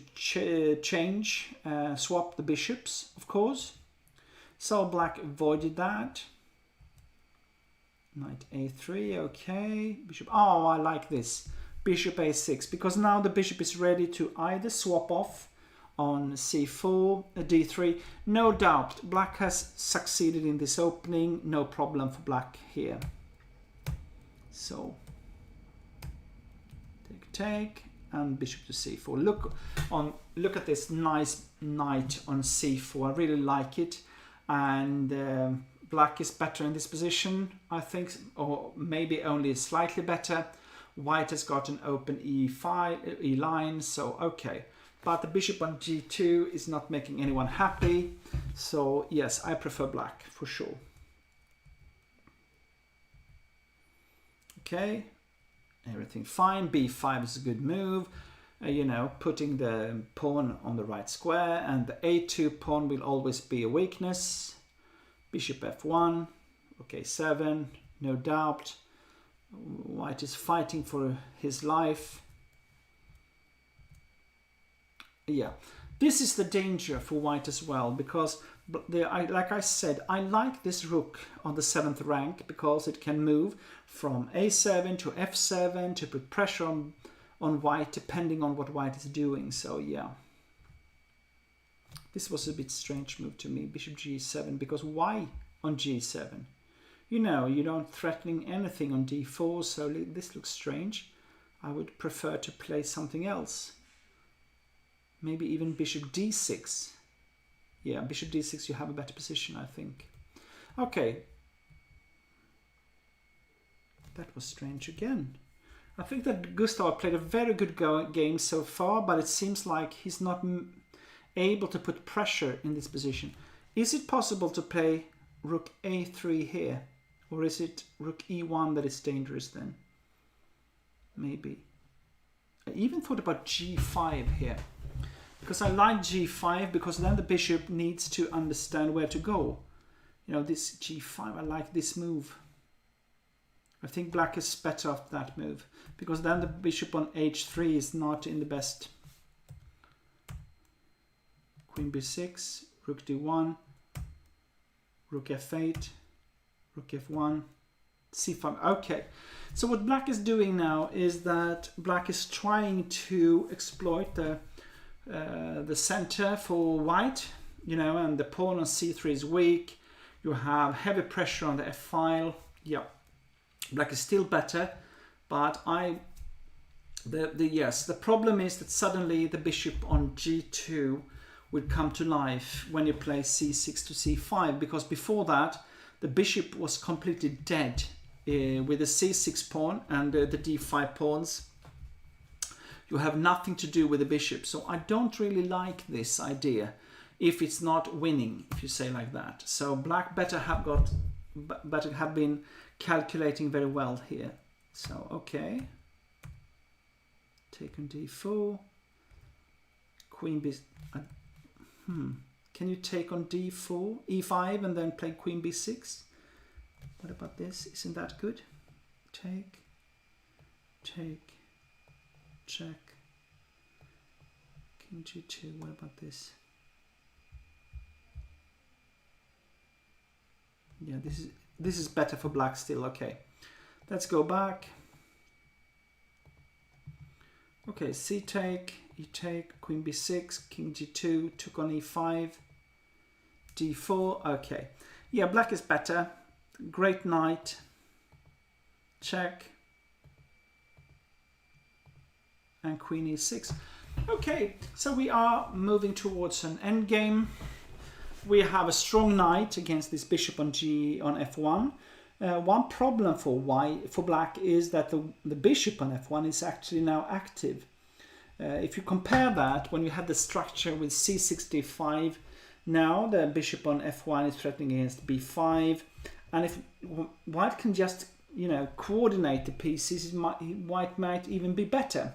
swap the bishops, of course. So black avoided that. Knight a3, okay. Bishop, oh, I like this. Bishop a6, because now the bishop is ready to either swap off on c4, d3. No doubt, black has succeeded in this opening. No problem for black here. So, take, and bishop to c4. Look at this nice knight on c4. I really like it. And Black is better in this position, I think, or maybe only slightly better. White has got an open e5, e line, so okay. But the bishop on g2 is not making anyone happy. So yes, I prefer black for sure. Okay, everything fine. b5 is a good move. You know, putting the pawn on the right square, and the a2 pawn will always be a weakness. Bishop f1, okay, 7, no doubt. White is fighting for his life. Yeah, this is the danger for white as well, because like I said, I like this rook on the 7th rank because it can move from a7 to f7 to put pressure on white depending on what white is doing. So yeah, this was a bit strange move to me, bishop g7, because why on g7? You know, you don't threatening anything on d4, so this looks strange. I would prefer to play something else. Maybe even bishop d6. Yeah, bishop d6, you have a better position, I think. Okay. That was strange again. I think that Gustav played a very good game so far, but it seems like he's not able to put pressure in this position. Is it possible to play rook a3 here? Or is it rook e1 that is dangerous then? Maybe. I even thought about g5 here. Because I like g5, because then the bishop needs to understand where to go. You know, this g5, I like this move. I think black is better off that move, because then the bishop on h3 is not in the best. Queen b6, rook d1, rook f8, rook f1, c5. Okay, so what black is doing now is that black is trying to exploit the center for white, you know, and the pawn on c3 is weak. You have heavy pressure on the f file. Yeah, black is still better, but the problem is that suddenly the bishop on g2 would come to life when you play c6 to c5, because before that the bishop was completely dead with the c6 pawn and the d5 pawns. You have nothing to do with the bishop, so I don't really like this idea if it's not winning, if you say like that. So black better have been calculating very well here. So okay, take on d4, queen b. Can you take on d4, e5, and then play queen b6? What about this? Isn't that good? Take, check, king g2. What about this? Yeah, this is better for black still. Okay, let's go back. Okay, c take, e take, queen b6, king g2, took on e5, d4. Okay, yeah, black is better. Great knight, check, and queen e6. Okay, so we are moving towards an endgame. We have a strong knight against this bishop on f1. One problem for black is that the bishop on f1 is actually now active. If you compare that, when you had the structure with c65, now the bishop on f1 is threatening against b5, and if white can just, you know, coordinate the pieces, white might even be better.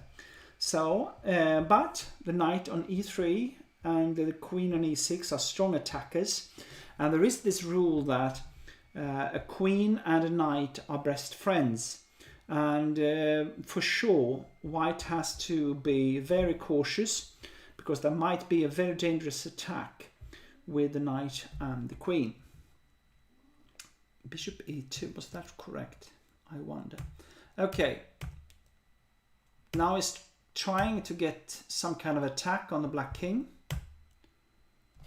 So, but the knight on e3 and the queen on e6 are strong attackers, and there is this rule that a queen and a knight are best friends, and for sure white has to be very cautious, because there might be a very dangerous attack with the knight and the queen. Bishop e2, was that correct? I wonder. Okay, now it's trying to get some kind of attack on the black king.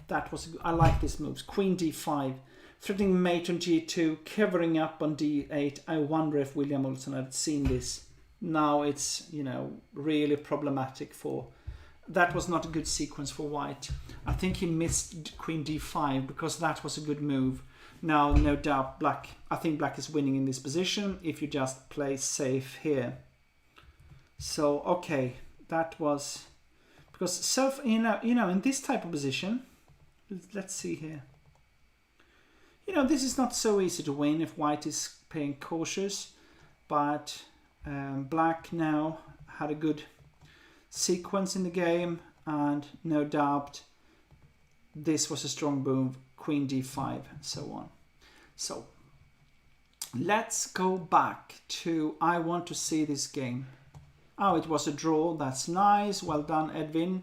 That was, I like these moves. Queen d5, threatening mate on g2, covering up on d8. I wonder if William Ulson had seen this. Now it's, you know, really problematic for... That was not a good sequence for white. I think he missed queen d5, because that was a good move. Now, no doubt, black. I think black is winning in this position if you just play safe here. So, okay, that was because self. In this type of position, let's see here. This is not so easy to win if white is playing cautious, but black now had a good sequence in the game, and no doubt this was a strong move. Queen d5 and so on. So let's go back to I want to see this game. Oh, it was a draw. That's nice. Well done, Edwin.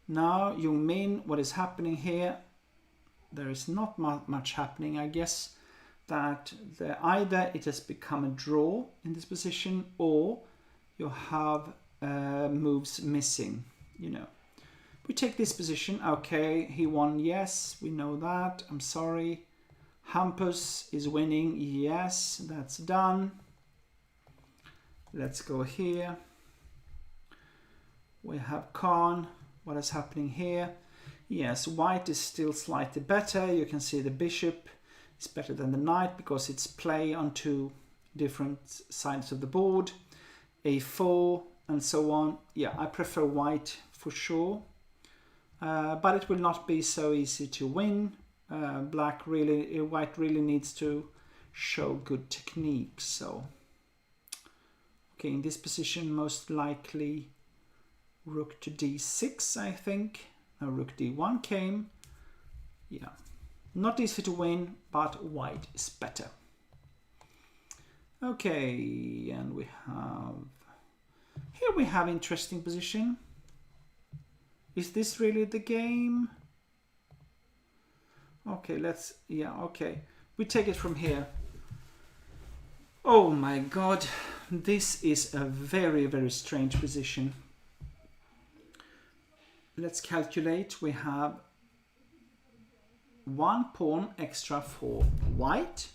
Now, Young Min, what is happening here? There is not much happening. I guess that either it has become a draw in this position, or you have moves missing. We take this position. Okay, he won. Yes, we know that. I'm sorry. Hampus is winning. Yes, that's done. Let's go here. We have Khan. What is happening here? Yes, white is still slightly better. You can see the bishop is better than the knight because it's play on two different sides of the board. A4 and so on. Yeah, I prefer white for sure. But it will not be so easy to win. White really needs to show good technique. So, okay, in this position, most likely rook to d6, I think. Now rook d1 came. Yeah, not easy to win, but white is better. Okay, and we have interesting position. Is this really the game? Okay, okay. We take it from here. Oh my god, this is a very, very strange position. Let's calculate. We have 1 pawn extra for white.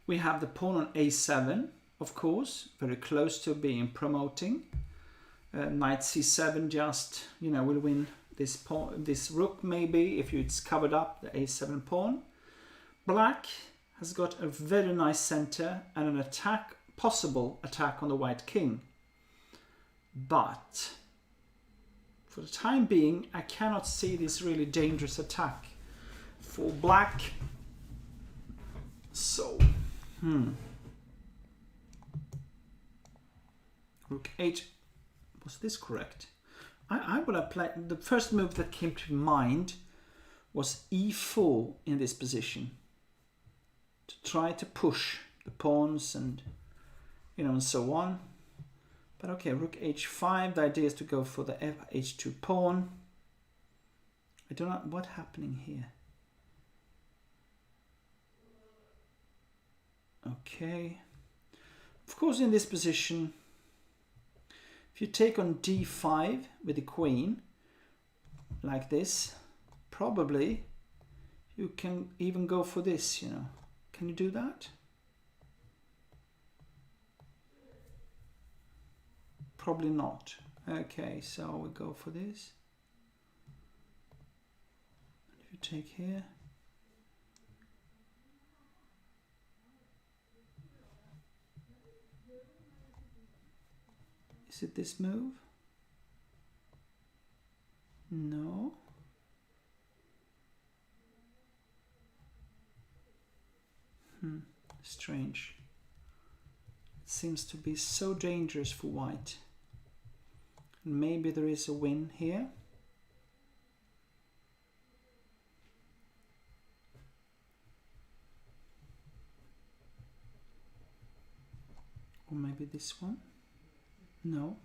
We have the pawn on a7, of course, very close to being promoting. Knight c7 just, will win this pawn, this rook maybe, if it's covered up, the a7 pawn. Black has got a very nice center and an attack, possible attack on the white king. But for the time being, I cannot see this really dangerous attack for black. So, rook 8. Was this correct? I would have played. The first move that came to mind was e4 in this position to try to push the pawns and and so on. But okay, rook h5. The idea is to go for the h2 pawn. I don't know what's happening here. Okay. Of course, in this position, if you take on d5 with the queen, like this, probably you can even go for this, Can you do that? Probably not. Okay, so we go for this. If you take here. Is it this move? No. Strange. It seems to be so dangerous for white. Maybe there is a win here. Or maybe this one. No.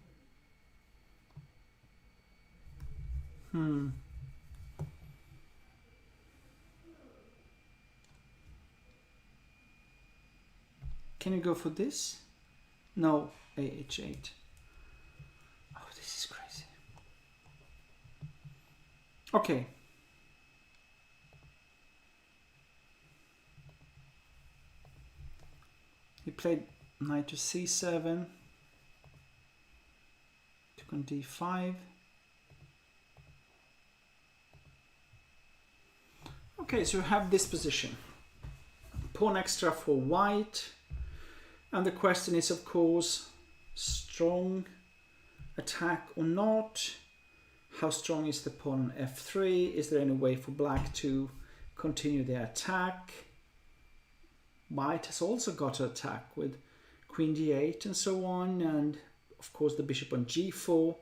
Can you go for this? No, AH8. Oh, this is crazy. Okay. He played knight to c7. Took on d5. Okay, so you have this position. Pawn extra for white. And the question is, of course, strong attack or not? How strong is the pawn on f3? Is there any way for black to continue the attack? White has also got to attack with queen d8 and so on, and of course the bishop on g4.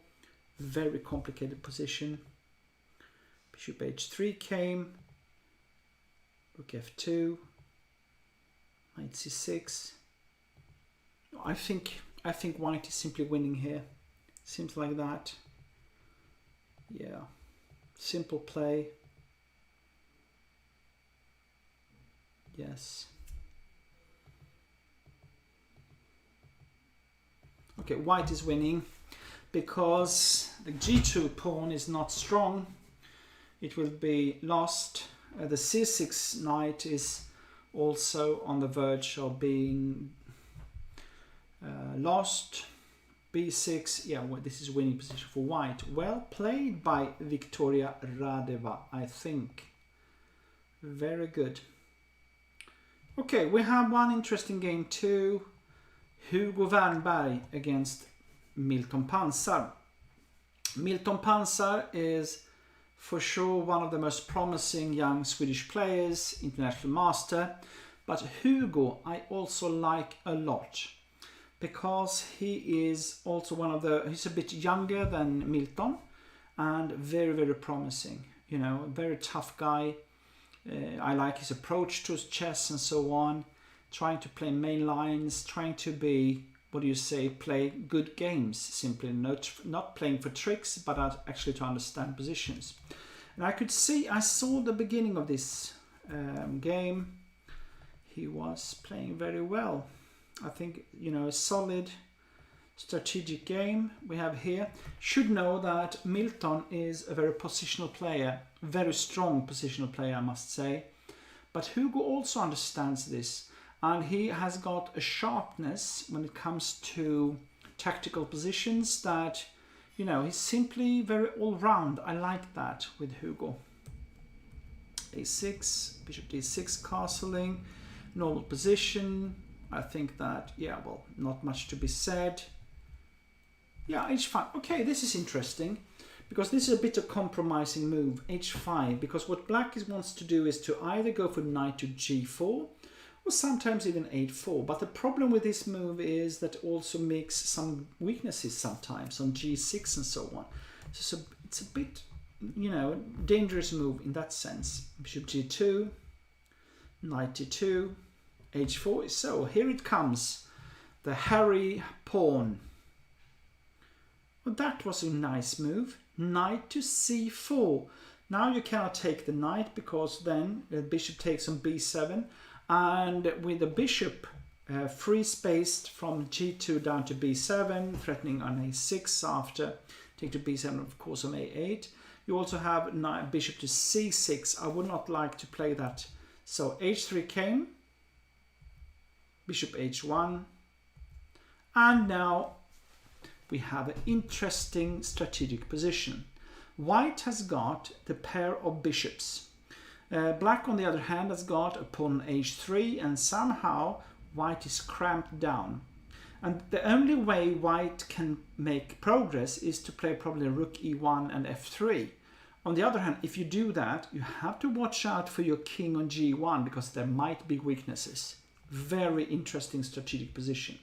Very complicated position. Bishop h3 came. Rook f2. Knight c6. I think white is simply winning here. Seems like that. Yeah. Simple play. Yes. Okay, white is winning because the g2 pawn is not strong. It will be lost. The c6 knight is also on the verge of being lost. b6, yeah, well, this is winning position for white. Well played by Victoria Radeva, I think. Very good. Okay, we have one interesting game too. Hugo Wernberg against Milton Pansar. Milton Pansar is for sure one of the most promising young Swedish players, international master. But Hugo I also like a lot because he is also he's a bit younger than Milton and very, very promising. You know, a very tough guy. I like his approach to chess and so on. Trying to play main lines, trying to be, play good games, simply not playing for tricks, but actually to understand positions. And I saw the beginning of this game. He was playing very well. I think, a solid strategic game we have here. Should know that Milton is a very positional player, very strong positional player, I must say. But Hugo also understands this. And he has got a sharpness when it comes to tactical positions that, he's simply very all-round. I like that with Hugo. a6, bishop d6, castling, normal position. I think that, not much to be said. Yeah, h5. Okay, this is interesting because this is a bit of compromising move, h5, because what black wants to do is to either go for knight to g4 or sometimes even 8-4. But the problem with this move is that it also makes some weaknesses sometimes on g6 and so on. So it's a bit, dangerous move in that sense. Bishop g2, knight d2, h4. So here it comes, the hairy pawn. Well, that was a nice move. Knight to c4. Now you cannot take the knight because then the bishop takes on b7. And with the bishop free spaced from g2 down to b7, threatening on a6 after, take to b7 of course on a8. You also have bishop to c6. I would not like to play that. So h3 came, bishop h1, and now we have an interesting strategic position. White has got the pair of bishops. Black, on the other hand, has got a pawn h3, and somehow white is cramped down. And the only way white can make progress is to play probably rook e1 and f3. On the other hand, if you do that, you have to watch out for your king on g1 because there might be weaknesses. Very interesting strategic position.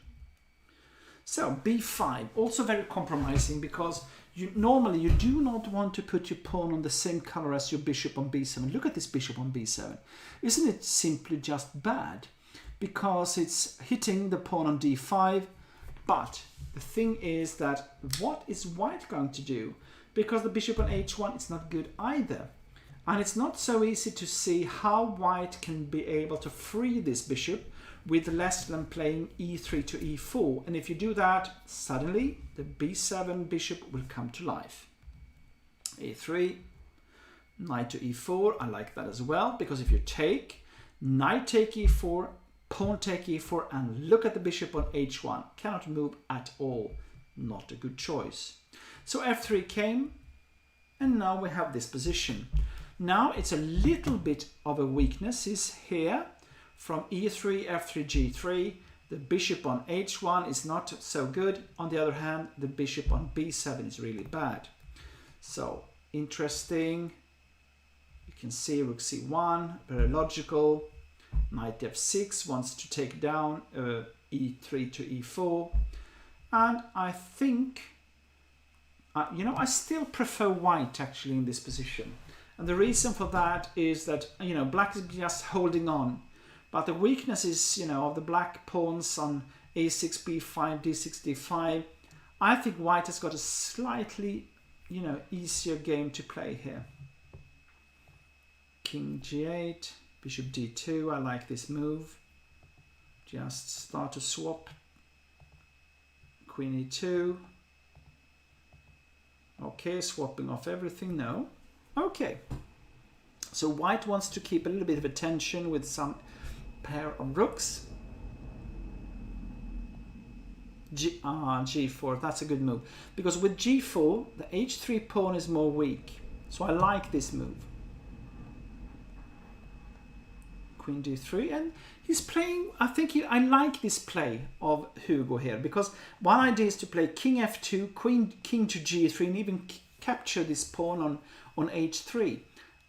So b5, also very compromising because normally you do not want to put your pawn on the same color as your bishop on b7. Look at this bishop on b7. Isn't it simply just bad? Because it's hitting the pawn on d5. But the thing is that what is white going to do? Because the bishop on h1 is not good either. And it's not so easy to see how white can be able to free this bishop with less than playing e3 to e4. And if you do that, suddenly the b7 bishop will come to life. a3, knight to e4. I like that as well, because if you take, knight take e4, pawn take e4, and look at the bishop on h1. Cannot move at all. Not a good choice. So f3 came, and now we have this position. Now it's a little bit of a weakness is here from e3, f3, g3. The bishop on h1 is not so good. On the other hand, the bishop on b7 is really bad. So interesting. You can see rook c1, very logical. Knight f6 wants to take down e3 to e4. And I think, you know, I still prefer white actually in this position. And the reason for that is that, you know, black is just holding on. But the weakness is, you know, of the black pawns on a6, b5, d6, d5. I think white has got a slightly, you know, easier game to play here. King g8, bishop d2. I like this move. Just start to swap. Queen e2. Okay, swapping off everything. No. Okay. So white wants to keep a little bit of attention with some pair of rooks. G4, that's a good move. Because with g4, the h3 pawn is more weak. So I like this move. Queen d3, and he's playing, I like this play of Hugo here, because one idea is to play king f2, king to g3, and even capture this pawn on h3.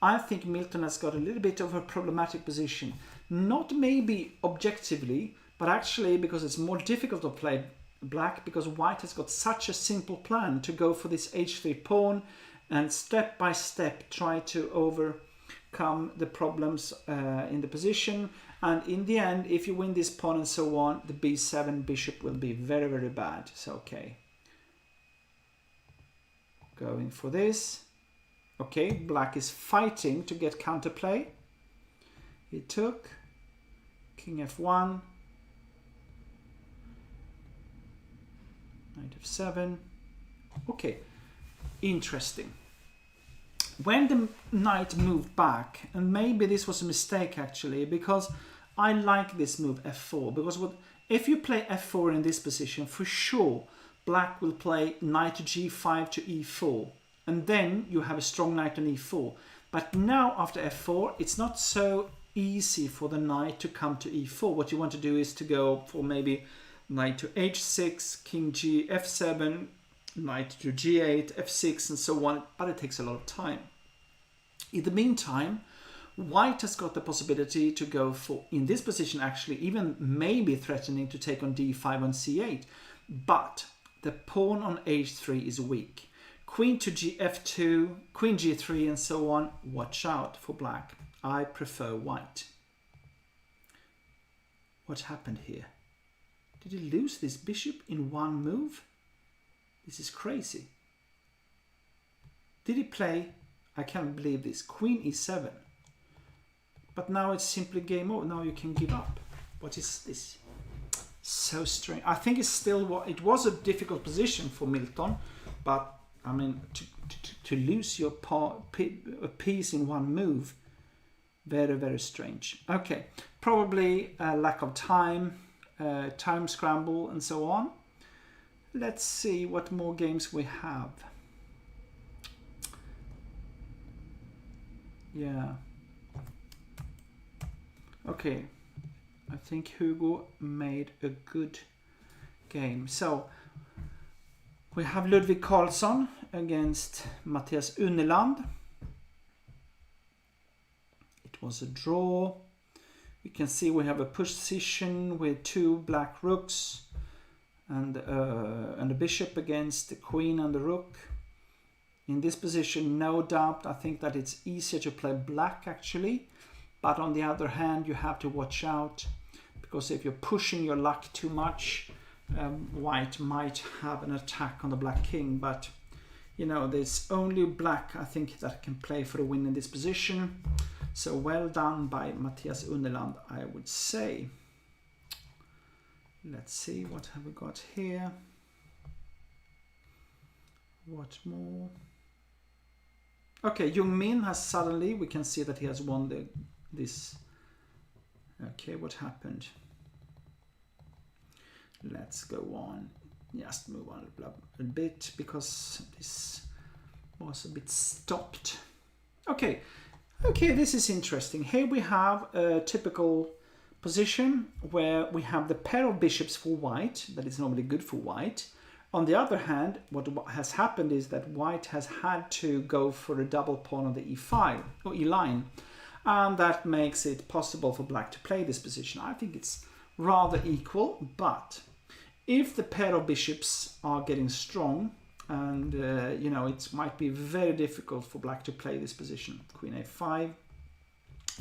I think Milton has got a little bit of a problematic position. Not maybe objectively, but actually because it's more difficult to play black, because white has got such a simple plan to go for this h3 pawn and step by step try to overcome the problems in the position. And in the end, if you win this pawn and so on, the b7 bishop will be very, very bad. So, okay. Going for this. Okay, black is fighting to get counterplay. He took king f1, knight f7. Okay, interesting. When the knight moved back, and maybe this was a mistake actually, because I like this move f4, because if you play f4 in this position, for sure black will play knight to g5 to e4. And then you have a strong knight on e4. But now after f4, it's not so easy for the knight to come to e4. What you want to do is to go for maybe knight to h6, king g, f7, knight to g8, f6, and so on. But it takes a lot of time. In the meantime, white has got the possibility to go for, in this position actually, even maybe threatening to take on d5 on c8. But the pawn on h3 is weak. Queen to f2, queen g3, and so on. Watch out for black. I prefer white. What happened here? Did he lose this bishop in one move? This is crazy. Did he play, I can't believe this, queen e7? But now it's simply game over. Now you can give up. What is this? So strange. I think it's still, it was a difficult position for Milton, but I mean, to lose your piece in one move, very, very strange. Okay, probably a lack of time, time scramble and so on. Let's see what more games we have. Yeah. Okay, I think Hugo made a good game. So, we have Ludwig Carlson against Matthias Uniland. It was a draw. You can see we have a position with two black rooks and a bishop against the queen and the rook. In this position, no doubt, I think that it's easier to play black actually. But on the other hand, you have to watch out, because if you're pushing your luck too much, white might have an attack on the black king. But you know, there's only black, I think, that can play for a win in this position. So well done by Matthias Uniland, I would say. Let's see, what have we got here? What more? Okay, Jung Min has suddenly, we can see that he has won this. Okay, what happened? Let's go on. Just move on a bit, because this was a bit stopped. Okay, Okay, this is interesting. Here we have a typical position where we have the pair of bishops for white. That is normally good for white. On the other hand, what has happened is that white has had to go for a double pawn on the e5 or e line, and that makes it possible for black to play this position. I think it's rather equal, but if the pair of bishops are getting strong, and you know, it might be very difficult for black to play this position. Queen a5.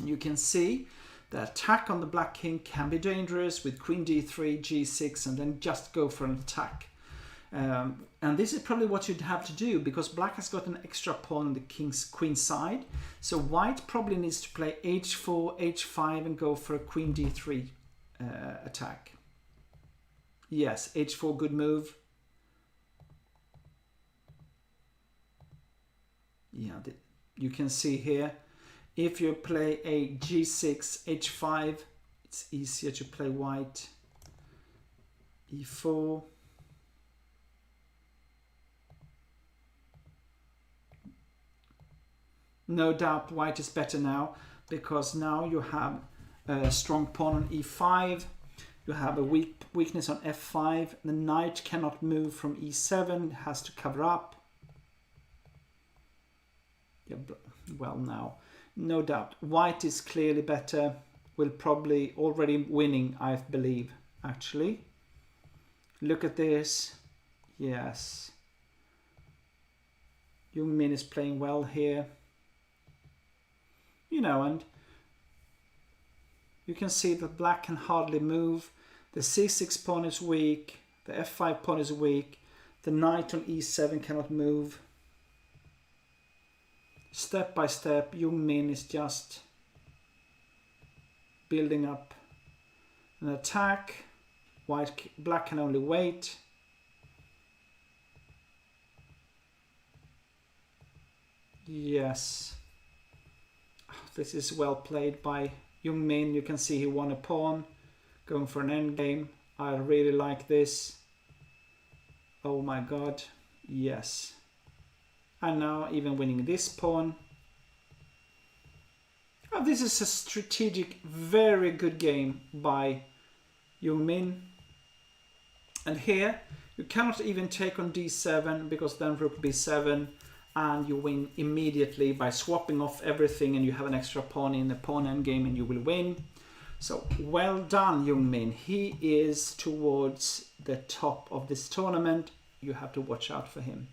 You can see the attack on the black king can be dangerous with queen d3, g6, and then just go for an attack. And this is probably what you'd have to do, because black has got an extra pawn on the queen side. So white probably needs to play h4, h5, and go for a queen d3 attack. Yes, h4, good move. Yeah, you can see here, if you play a g6, h5, it's easier to play white. e4. No doubt white is better now, because now you have a strong pawn on e5. You have a weakness on f5. The knight cannot move from e7, has to cover up. Yeah, well, now, no doubt, white is clearly better. Will probably already winning, I believe, actually. Look at this. Yes. Young Min is playing well here. You know, and you can see that black can hardly move. The c6 pawn is weak. The f5 pawn is weak. The knight on e7 cannot move. Step by step, Young Min is just building up an attack. Black can only wait. Yes. This is well played by Young Min. You can see he won a pawn, going for an endgame. I really like this. Oh my god. Yes. And now even winning this pawn. Oh, this is a strategic, very good game by Young Min. And here you cannot even take on d7, because then rook b7, and you win immediately by swapping off everything, and you have an extra pawn in the pawn endgame, and you will win. So well done, Young Min. He is towards the top of this tournament. You have to watch out for him.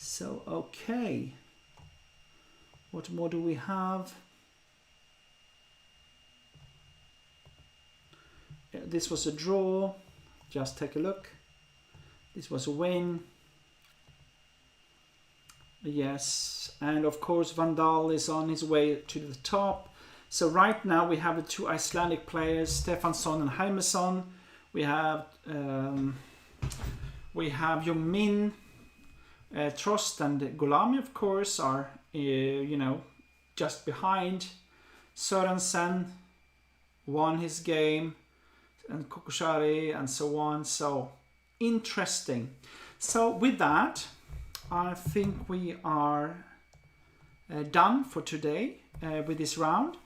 So, okay. What more do we have? This was a draw. Just take a look. This was a win. Yes. And of course, Vandal is on his way to the top. So right now we have the two Icelandic players, Stefansson and Heimerson. We have Young Min. Trost and Gulami, of course, are, you know, just behind. Sørensen won his game, and Kokoshari, and so on. So, interesting. So, with that, I think we are done for today with this round.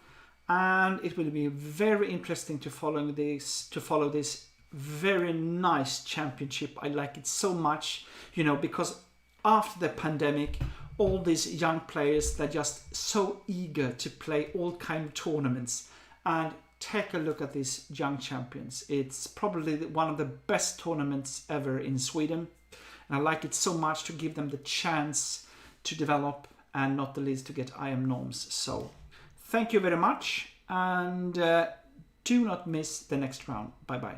And it will be very interesting to follow this very nice championship. I like it so much, you know, because after the pandemic, all these young players, they're just so eager to play all kind of tournaments. And take a look at these young champions. It's probably one of the best tournaments ever in Sweden. And I like it so much to give them the chance to develop, and not the least to get IM norms. So thank you very much, and do not miss the next round. Bye bye.